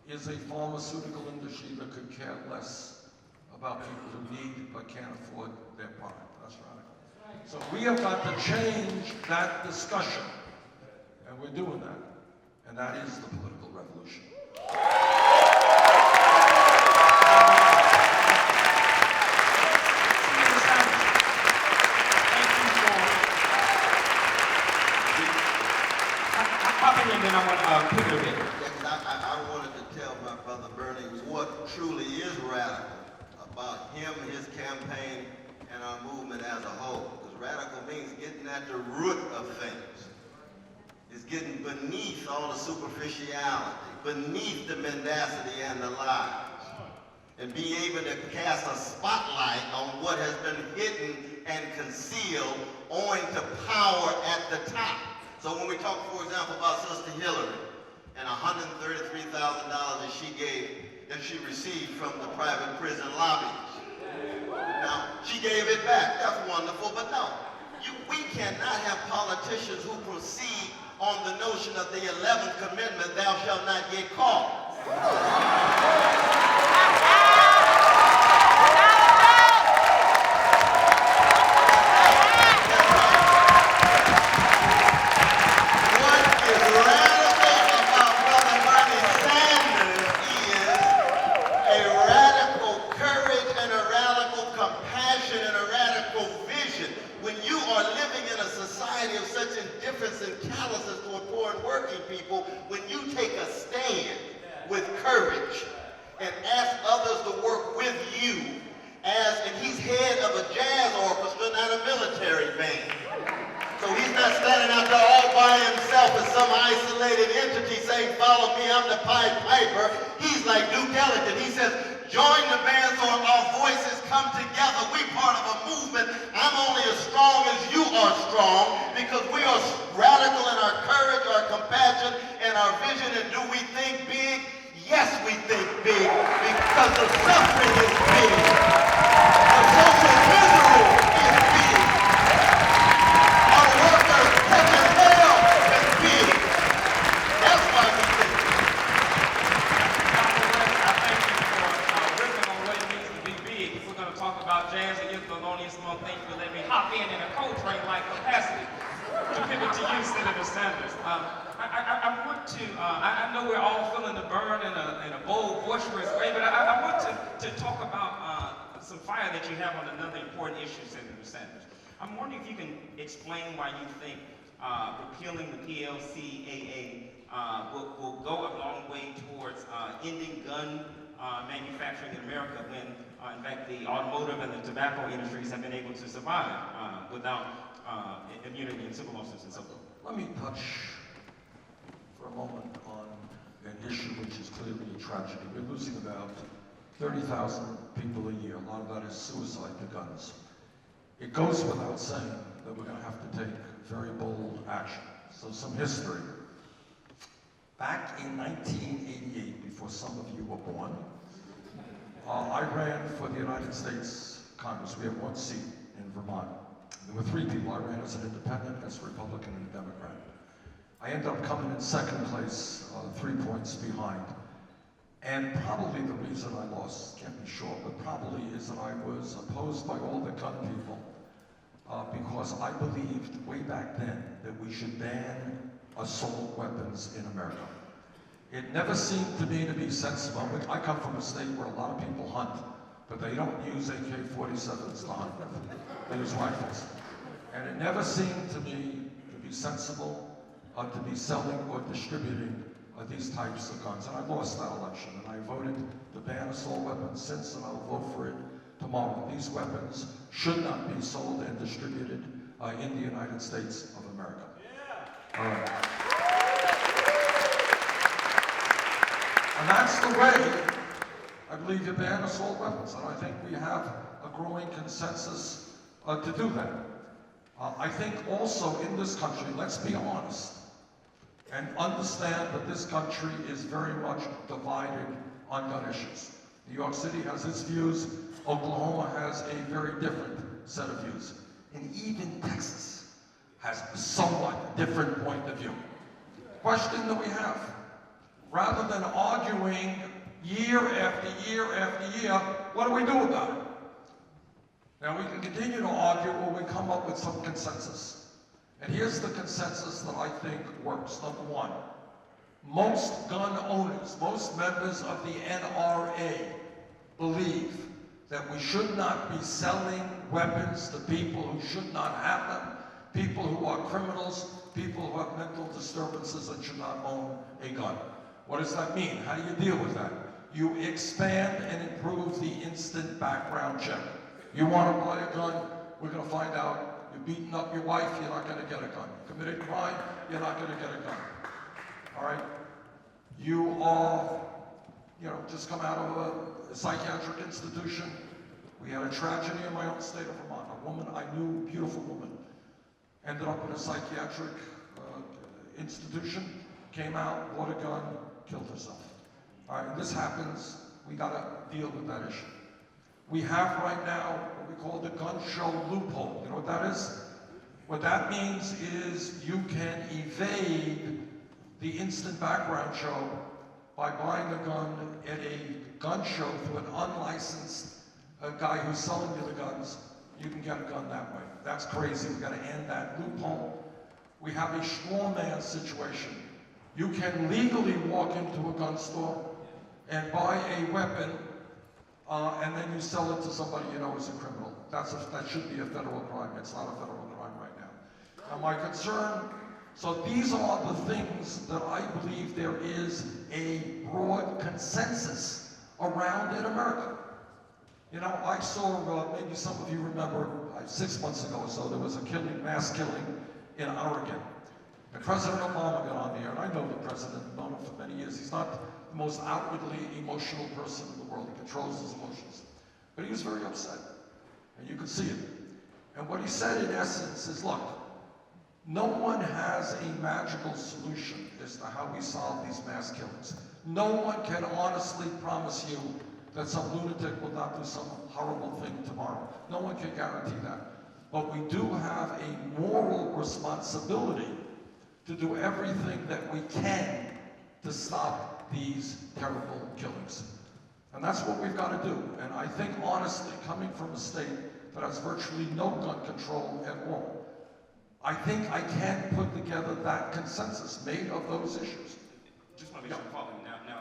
Speaker 2: is a pharmaceutical industry that could care less about people who need but can't afford their product. That's radical. So we have got to change that discussion, and we're doing that. And that is the political revolution.
Speaker 1: And then I want to pivot a bit.
Speaker 4: I wanted to tell my brother Bernie what truly is radical about him, his campaign, and our movement as a whole. Because radical means getting at the root of things. It's getting beneath all the superficiality, beneath the mendacity and the lies, and being able to cast a spotlight on what has been hidden and concealed owing to power at the top. So when we talk, for example, about Sister Hillary and $133,000 that she received from the private prison lobbies. Now, she gave it back. That's wonderful, but no. We cannot have politicians who proceed on the notion of the 11th Commandment, thou shalt not get caught. And calluses toward poor and working people, when you take a stand with courage and ask others to work with you, and he's head of a jazz orchestra, not a military band. So he's not standing out there all by himself as some isolated entity saying, follow me, I'm the Pied Piper. He's like Duke Ellington. He says, join the band so our voices come together. We're part of a movement. I'm only as strong as you are strong because we are radical in our courage, our compassion, and our vision. And do we think big? Yes, we think big because the suffering is big. The social misery is big. Our workers catching hell is big. That's why we think big.
Speaker 1: I thank you for ripping on what it means to be big. If we're going to talk about jazz and you're the loneliest small thing, you let me hop in a Coltrane-like capacity to pivot to you, Senator Sanders. I want to, I know we're all feeling the burn in a bold, boisterous way, but I want to talk about some fire that you have on another important issue, Senator Sanders. I'm wondering if you can explain why you think repealing the PLCAA will go a long way towards ending gun manufacturing in America when, in fact, the automotive and the tobacco industries have been able to survive without immunity and civil lawsuits and so forth.
Speaker 2: Let me touch for a moment on an issue which is clearly a tragedy. We're losing about 30,000 people a year. A lot of that is suicide to guns. It goes without saying that we're going to have to take very bold action. So some history. Back in 1988, before some of you were born, I ran for the United States Congress. We have one seat in Vermont. There were three people. I ran as an independent, as a Republican, and a Democrat. I ended up coming in second place, 3 points behind. And probably the reason I lost, can't be sure, but probably is that I was opposed by all the gun people because I believed way back then that we should ban assault weapons in America. It never seemed to me to be sensible. I come from a state where a lot of people hunt, but they don't use AK-47s to hunt. They use rifles. And it never seemed to me to be sensible to be selling or distributing these types of guns. And I lost that election, and I voted to ban assault weapons since, and I'll vote for it tomorrow. These weapons should not be sold and distributed in the United States of America. Yeah. All right. And that's the way I believe you ban assault weapons, and I think we have a growing consensus to do that. I think also in this country, let's be honest, and understand that this country is very much divided on gun issues. New York City has its views. Oklahoma has a very different set of views. and even Texas has a somewhat different point of view. Question that we have, rather than arguing year after year after year, what do we do about it? Now we can continue to argue or we come up with some consensus. And here's the consensus that I think works. Number one, most gun owners, most members of the NRA believe that we should not be selling weapons to people who should not have them, people who are criminals, people who have mental disturbances and should not own a gun. What does that mean? How do you deal with that? You expand and improve the instant background check. You want to buy a gun, we're going to find out you're beating up your wife, you're not going to get a gun. You committed a crime, you're not going to get a gun. All right? You are, just come out of a psychiatric institution. We had a tragedy in my own state of Vermont. A woman I knew, beautiful woman, ended up in a psychiatric institution, came out, bought a gun, killed herself. All right, and this happens, we gotta deal with that issue. We have right now what we call the gun show loophole. You know what that is? What that means is you can evade the instant background show by buying a gun at a gun show through an unlicensed guy who's selling you the guns. You can get a gun that way. That's crazy. We've got to end that loophole. We have a straw man situation. You can legally walk into a gun store and buy a weapon, and then you sell it to somebody you know is a criminal. That should be a federal crime. It's not a federal crime right now. Now my concern, so these are the things that I believe there is a broad consensus around in America. I saw, maybe some of you remember, 6 months ago or so, there was a mass killing in Oregon. And President Obama got on the air, and I know the president, I've known him for many years. He's not the most outwardly emotional person in the world. He controls his emotions. But he was very upset, and you could see it. And what he said in essence is, look, no one has a magical solution as to how we solve these mass killings. No one can honestly promise you that some lunatic will not do some horrible thing tomorrow. No one can guarantee that. But we do have a moral responsibility to do everything that we can to stop these terrible killings. And that's what we've got to do. And I think, honestly, coming from a state that has virtually no gun control at all, I think I can put together that consensus made of those issues.
Speaker 1: Just want to make sure I'm following. Now,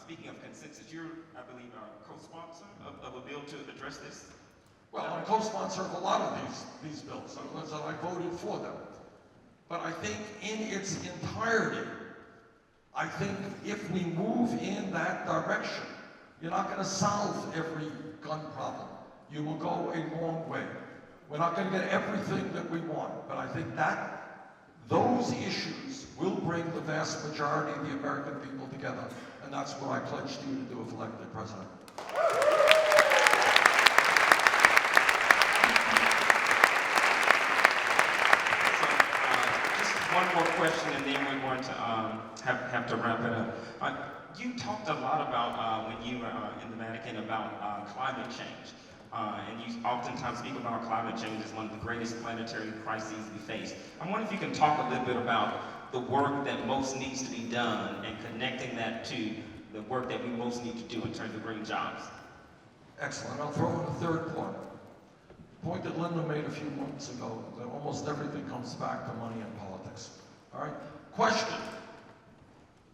Speaker 1: speaking of consensus, you're, I believe, co-sponsor of a bill to address this?
Speaker 2: Well, I'm co-sponsor of a lot of these bills, and I voted for them. But I think in its entirety, I think if we move in that direction, you're not going to solve every gun problem. You will go a long way. We're not going to get everything that we want, but I think that those issues will bring the vast majority of the American people together, and that's what I pledge to you to do if elected president.
Speaker 1: One more question, and then we're going to have to wrap it up. You talked a lot about, when you were in the Vatican, about climate change. And you oftentimes speak about climate change as one of the greatest planetary crises we face. I wonder if you can talk a little bit about the work that most needs to be done and connecting that to the work that we most need to do in terms of green jobs.
Speaker 2: Excellent. I'll throw in a third point. The point that Linda made a few months ago, that almost everything comes back to money and politics. All right? Question.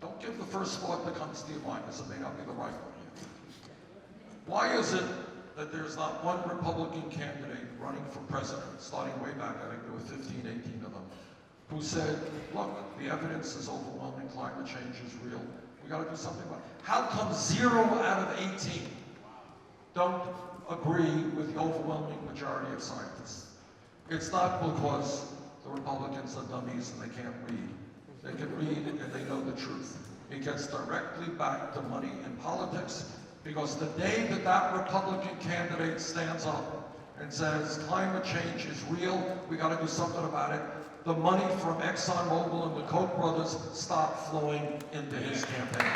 Speaker 2: Don't give the first thought that comes to your mind, because it may not be the right one here. Why is it that there's not one Republican candidate running for president, starting way back, I think there were 15, 18 of them, who said, look, the evidence is overwhelming, climate change is real, we gotta do something about it. How come 0 out of 18 don't agree with the overwhelming majority of scientists? It's not because the Republicans are dummies and they can't read. They can read and they know the truth. It gets directly back to money and politics, because the day that that Republican candidate stands up and says climate change is real, we got to do something about it, the money from ExxonMobil and the Koch brothers stop flowing into his campaign.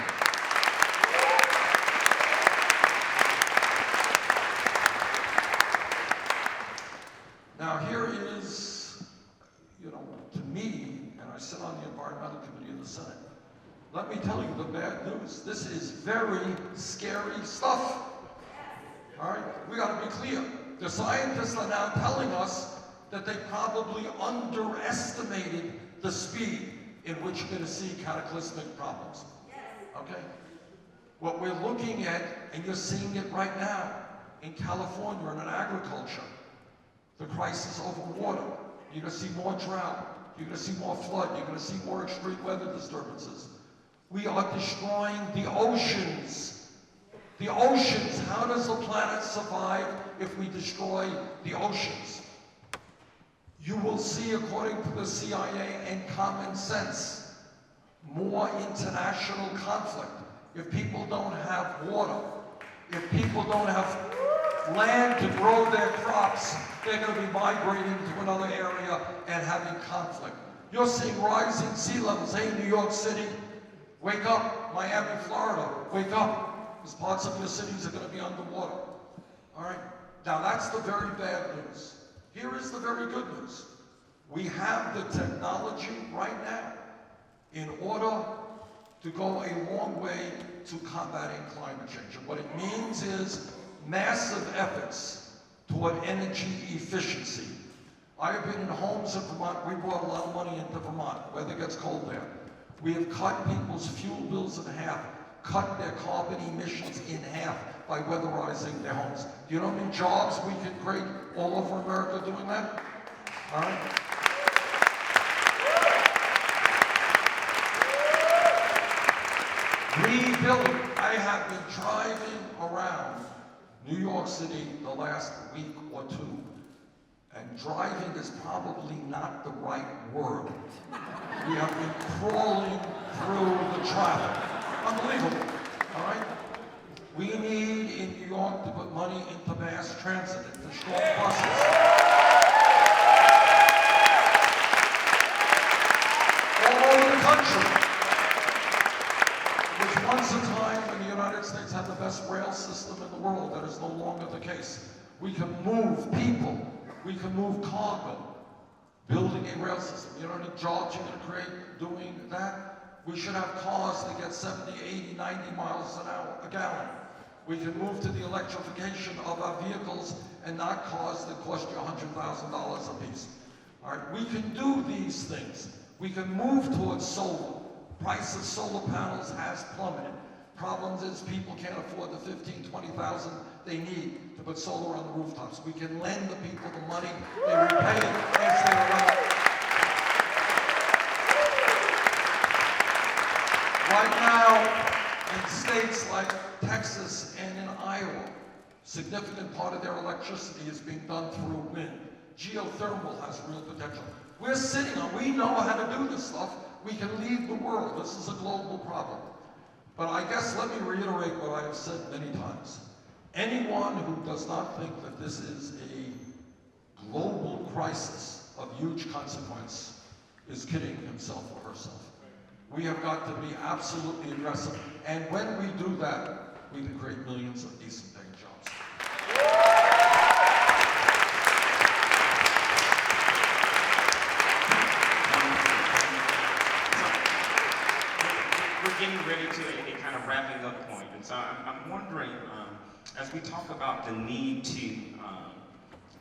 Speaker 2: Now here I sit on the Environmental Committee of the Senate. Let me tell you the bad news. This is very scary stuff. All right, we got to be clear. The scientists are now telling us that they probably underestimated the speed in which you're going to see cataclysmic problems. Okay? What we're looking at, and you're seeing it right now in California and in agriculture, the crisis over water. You're going to see more drought. You're going to see more flood. You're going to see more extreme weather disturbances. We are destroying the oceans. The oceans. How does the planet survive if we destroy the oceans? You will see, according to the CIA and common sense, more international conflict. If people don't have water, if people don't have land to grow their crops, they're going to be migrating to another area and having conflict. You're seeing rising sea levels. Hey, New York City, wake up. Miami, Florida, wake up. Because parts of your cities are going to be underwater. All right? Now, that's the very bad news. Here is the very good news. We have the technology right now in order to go a long way to combating climate change. And what it means is massive efforts toward energy efficiency. I have been in homes in Vermont. We brought a lot of money into Vermont. Weather gets cold there. We have cut people's fuel bills in half, cut their carbon emissions in half by weatherizing their homes. Do you know how many jobs we can create all over America doing that? All right? Rebuilding. I have been driving around New York City the last week or two, and driving is probably not the right word. We have been crawling through the traffic. Unbelievable, all right? We need in New York to put money into mass transit, into strong buses. All over the country. There was once a time when the United States had the best rail system in the world. That is no longer the case. We can move people. We can move cargo. Building a rail system. You know how many jobs you're going to create doing that? We should have cars that get 70, 80, 90 miles an hour, a gallon. We can move to the electrification of our vehicles and not cars that cost you $100,000 a piece. All right, we can do these things. We can move towards solar. Price of solar panels has plummeted. Problem is people can't afford the $15,000, $20,000 they need to put solar on the rooftops. We can lend the people the money, they repay it as they run. Right now, in states like Texas and in Iowa, significant part of their electricity is being done through wind. Geothermal has real potential. We're sitting on, we know how to do this stuff. We can lead the world. This is a global problem. But I guess let me reiterate what I have said many times. Anyone who does not think that this is a global crisis of huge consequence is kidding himself or herself. We have got to be absolutely aggressive. And when we do that, we can create millions of decent paying jobs.
Speaker 1: We're getting ready to a kind of wrapping up point. And so I'm wondering, as we talk about the need to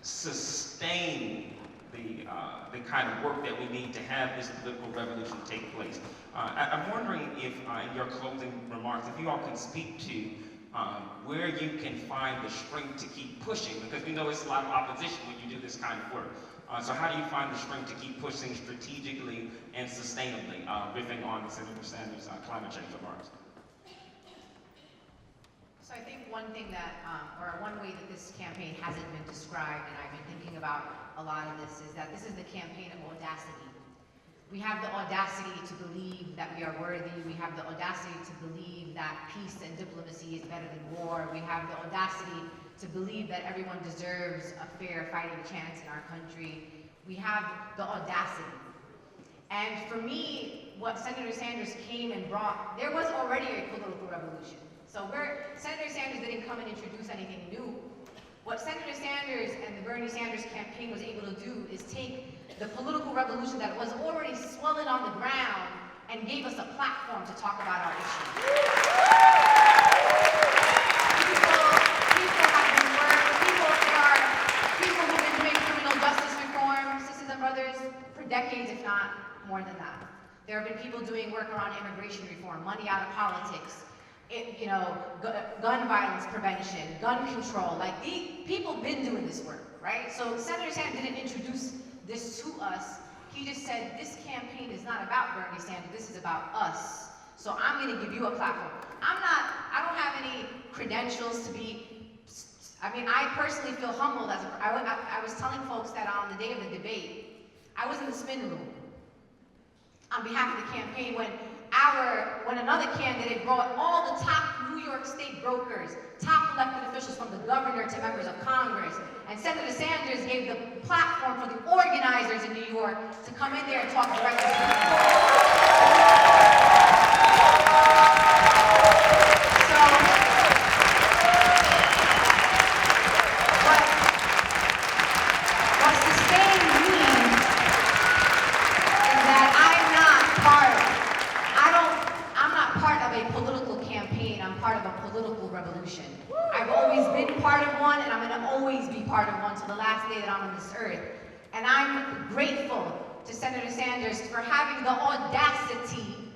Speaker 1: sustain the kind of work that we need to have this political revolution take place, I'm wondering if in your closing remarks, if you all can speak to where you can find the strength to keep pushing, because we know it's a lot of opposition when you do this kind of work. So how do you find the strength to keep pushing strategically and sustainably, riffing on Senator Sanders' climate change remarks?
Speaker 5: So I think one thing that, or one way that this campaign hasn't been described, and I've been thinking about a lot of this, is that this is the campaign of audacity. We have the audacity to believe that we are worthy. We have the audacity to believe that peace and diplomacy is better than war. We have the audacity to believe that everyone deserves a fair fighting chance in our country. We have the audacity. And for me, what Senator Sanders came and brought, there was already a political revolution. So Senator Sanders didn't come and introduce anything new. What Senator Sanders and the Bernie Sanders campaign was able to do is take the political revolution that was already swelling
Speaker 3: stolen on the ground and gave us a platform to talk about our issues. People have been people who've been doing criminal justice reform, sisters and brothers, for decades, if not more than that. There have been people doing work around immigration reform, money out of politics, gun violence prevention, gun control. Like, people have been doing this work, right? So Senator Sanders didn't introduce this to us. He just said, this campaign is not about Bernie Sanders, this is about us. So I'm gonna give you a platform. I don't have any credentials to be, I personally feel humbled I was telling folks that on the day of the debate, I was in the spin room on behalf of the campaign when another candidate brought all the top New York State brokers, top elected officials from the governor to members of Congress, and Senator Sanders gave the platform for the organizers in New York to come in there and talk directly to people. So, what sustained me is that I'm not part of a political campaign, I'm part of a political revolution. I've always been part of one, and I'm gonna always be part of one till the last day that I'm on this earth. And I'm grateful to Senator Sanders for having the audacity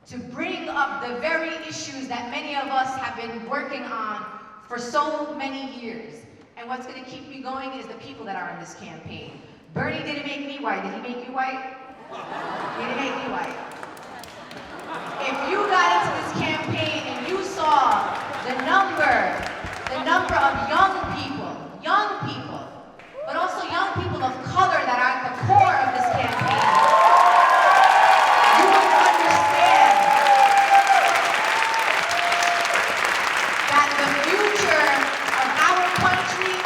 Speaker 3: to bring up the very issues that many of us have been working on for so many years. And what's gonna keep me going is the people that are in this campaign. Bernie didn't make me white. Did he make you white? He didn't make you white. If you got into this campaign and you saw the number of young people, but also young people of color that are at the core of this campaign, you would understand that the future of our country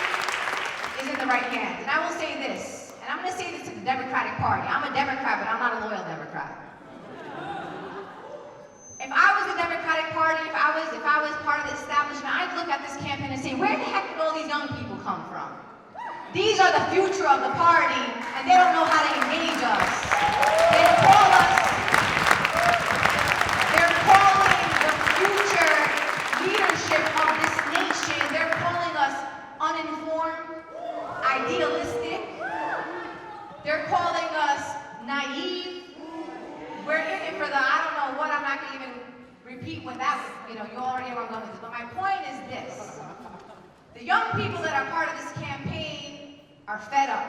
Speaker 3: is in the right hands. And I will say this, and I'm going to say this to the Democratic Party. I'm a Democrat, but I'm not a loyal Democrat. If I was the Democratic Party, if I was part of the establishment, I'd look at this campaign and say, where the heck did all these young people come from? These are the future of the party, and they don't know how to engage us. They're calling the future leadership of this nation, they're calling us uninformed, idealistic. They're calling us naive. We're in it for the, I don't know what, I'm not going to even repeat what that was, you already know where I'm going with this. But my point is this. The young people that are part of this campaign are fed up.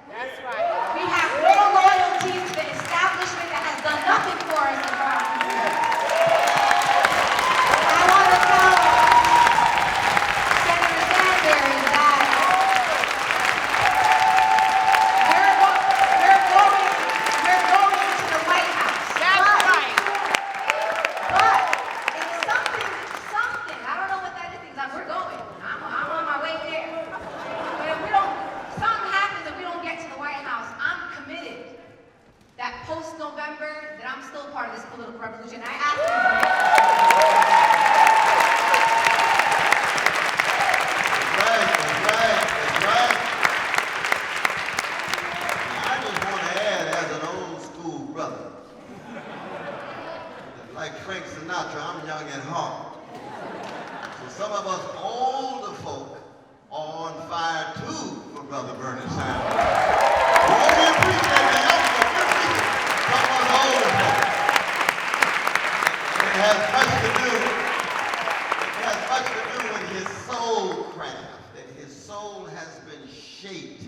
Speaker 6: That's right.
Speaker 3: We have no loyalty to the establishment that has done nothing for us in Burlington. I want to tell Senator Sanders that we're going to the White House.
Speaker 6: That's right.
Speaker 3: But it's something, I don't know what that is, because we're going. I'm on my way there. But if something happens if we don't get to the White House, I'm committed that post-November, that I'm still part of this political revolution. I ask you.
Speaker 4: That's right. I just want to add, as an old school brother, like Frank Sinatra, I'm young at heart. So some of us older folk are on fire too for Brother Bernie Sanders. We appreciate the young folk, we appreciate some of us older folk. It has much to do with his soul craft, that his soul has been shaped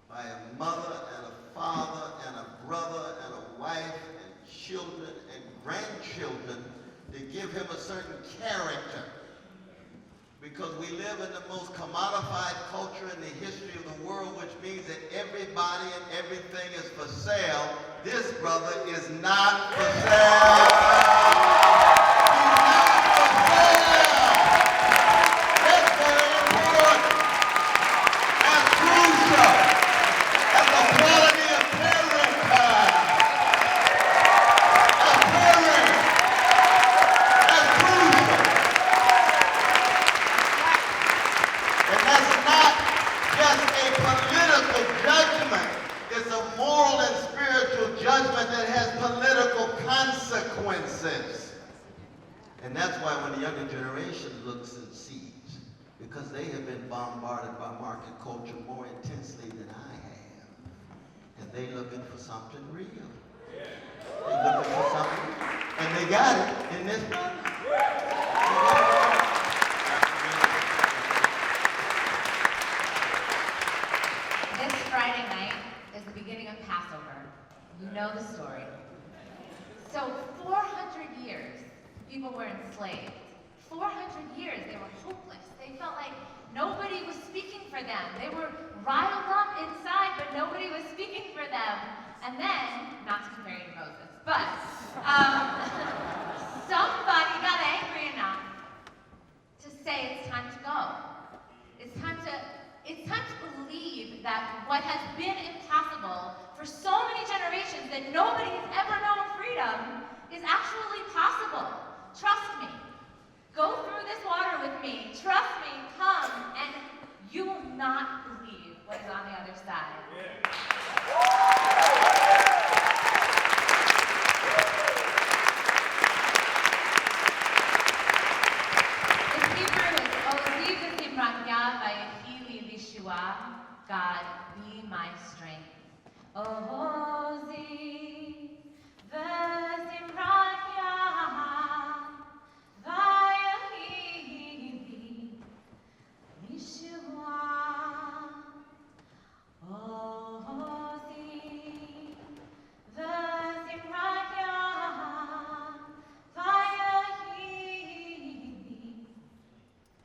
Speaker 4: by a mother and a father and a brother and a wife and children and grandchildren to give him a certain character. Because we live in the most commodified culture in the history of the world, which means that everybody and everything is for sale. This brother is not for sale. He's not for sale. That's very important. That's crucial. That's the quality of parenting. That's parenting. That's crucial. And that's not just a political judgment. It's a moral and spiritual judgment that has coin sense. And that's why when the younger generation looks and sees, because they have been bombarded by market culture more intensely than I have, and they looking for something real. They looking for something, and they got it in this brother.
Speaker 5: This Friday night is the beginning of Passover. You know the story. So 400 years, people were enslaved. 400 years, they were hopeless. They felt like nobody was speaking for them. They were riled up inside, but nobody was speaking for them. And then, not to compare you to Moses, but somebody got angry enough to say it's time to go. It's time to believe that what has been impossible for so many generations that nobody has ever known freedom is actually possible. Trust me. Go through this water with me. Trust me. Come, and you will not believe what is on the other side. This Hebrew is Oziv v'Zimratya v'Yehi Lishua. God, be my strength. Oziv v'Zimratya v'Yehi Lishua. Oziv v'Zimratya v'Yehi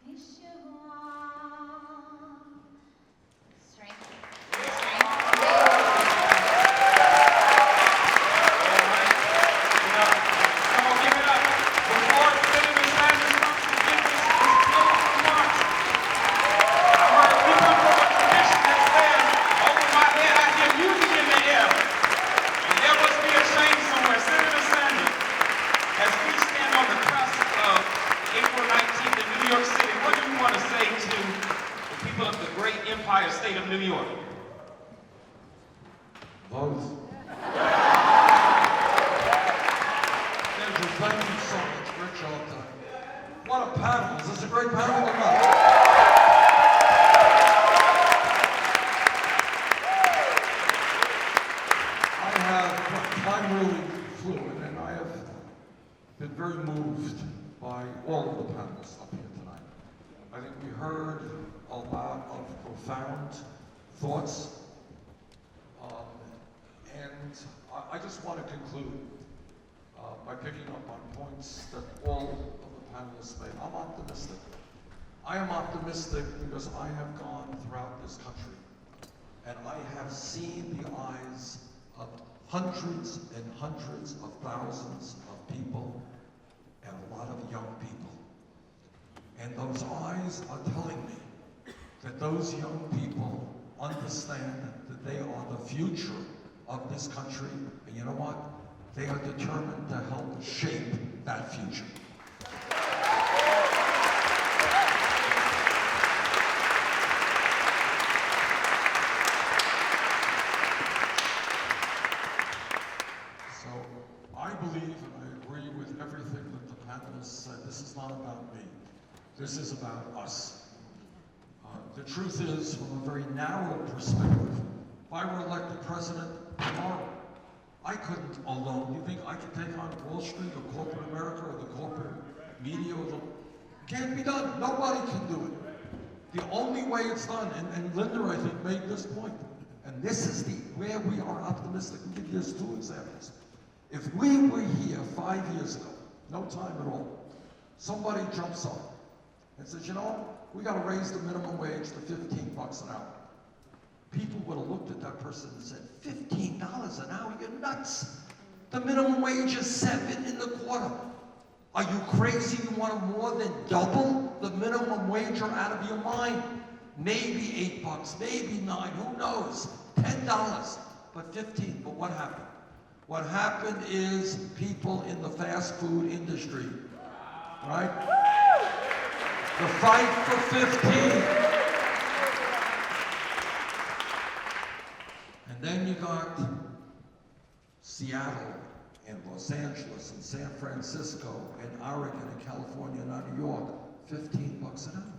Speaker 5: Lishua. Strength.
Speaker 1: Come on, give it up. Before Senator Sanders comes to give this beautiful remarks, I heard we come from a tradition that says, over my head I hear music in the air. And there must be a change somewhere. Senator Sanders, as we stand on the cusp of April 19th in New York City, what do you want to say to the people of the great empire state of New York?
Speaker 2: Vote. Andrew, thank you so much. Great job tonight. What a panel. Is this a great panel or not? I'm really fluid, and I have been very moved by all of the panelists up here tonight. I think we heard a lot of profound thoughts, and I just want to conclude by picking up on points that all of the panelists made. I'm optimistic. I am optimistic because I have gone throughout this country, and I have seen the eyes of hundreds and hundreds of thousands of people, and a lot of young people. And those eyes are telling me that those young people understand that they are the future of this country, and you know what? They are determined to help shape that future. So I believe, and I agree with everything that the panelists said, this is not about me. This is about us. The truth is, from a very narrow perspective, if I were elected president tomorrow, I couldn't alone. You think I could take on Wall Street or corporate America or the corporate media? Can't be done. Nobody can do it. The only way it's done, and Linda, I think, made this point, and this is where we are optimistic. I'll give you just two examples. If we were here 5 years ago, no time at all, somebody jumps up and says, you know, we got to raise the minimum wage to $15 an hour. People would have looked at that person and said, $15 an hour? You're nuts. The minimum wage is $7.25. Are you crazy? You want to more than double the minimum wage? You're out of your mind. Maybe $8, maybe $9, who knows? $10, but $15. But what happened? What happened is people in the fast food industry, right? The fight for 15. And then you got Seattle in Los Angeles and San Francisco and Oregon and California and New York, $15 an hour.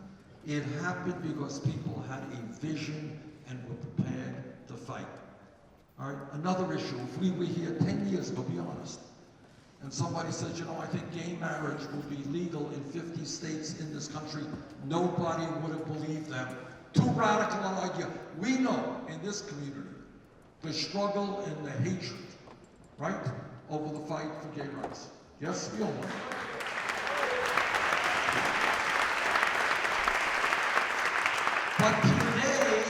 Speaker 2: It happened because people had a vision and were prepared to fight. All right, another issue, if we were here 10 years ago, be honest, and somebody says, you know, I think gay marriage will be legal in 50 states in this country, nobody would have believed them. Too radical an idea. We know in this community the struggle and the hatred, right, over the fight for gay rights. Yes, we all know. But today,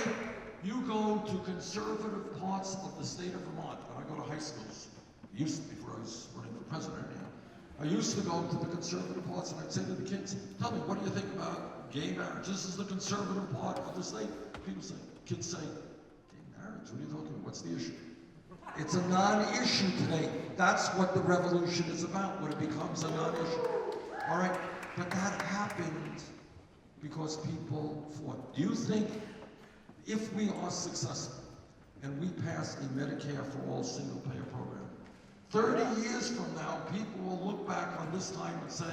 Speaker 2: you go to conservative parts of the state of Vermont, and I go to high schools, used to before I was running for president, you know. I used to go to the conservative parts and I'd say to the kids, tell me, what do you think about gay marriage? This is the conservative part of the state. Kids say, gay marriage, what are you talking about? What's the issue? It's a non-issue today. That's what the revolution is about, when it becomes a non-issue. All right, but that happened because people fought. Do you think if we are successful and we pass a Medicare for all single-payer program, 30 years from now, people will look back on this time and say,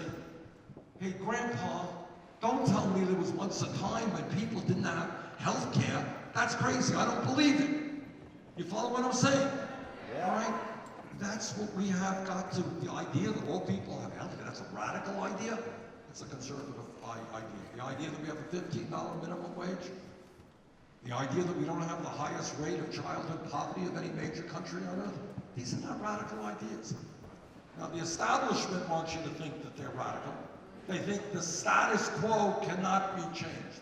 Speaker 2: hey, Grandpa, don't tell me there was once a time when people didn't have health care. That's crazy. I don't believe it. You follow what I'm saying? Yeah. All right? That's what we have got to. The idea that all people have health care, that's a radical idea. It's a conservative idea. The idea that we have a $15 minimum wage. The idea that we don't have the highest rate of childhood poverty of any major country on earth. These are not radical ideas. Now, the establishment wants you to think that they're radical. They think the status quo cannot be changed.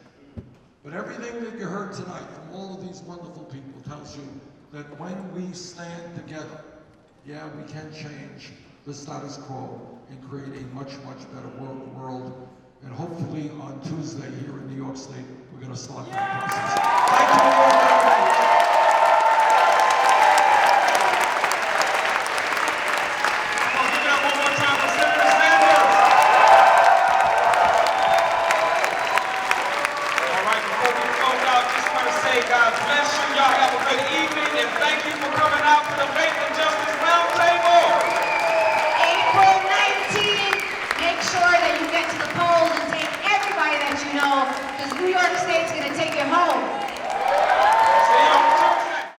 Speaker 2: But everything that you heard tonight from all of these wonderful people tells you that when we stand together, yeah, we can change the status quo and create a much, much better world. And hopefully on Tuesday here in New York State, we're going to start that process. Thank you.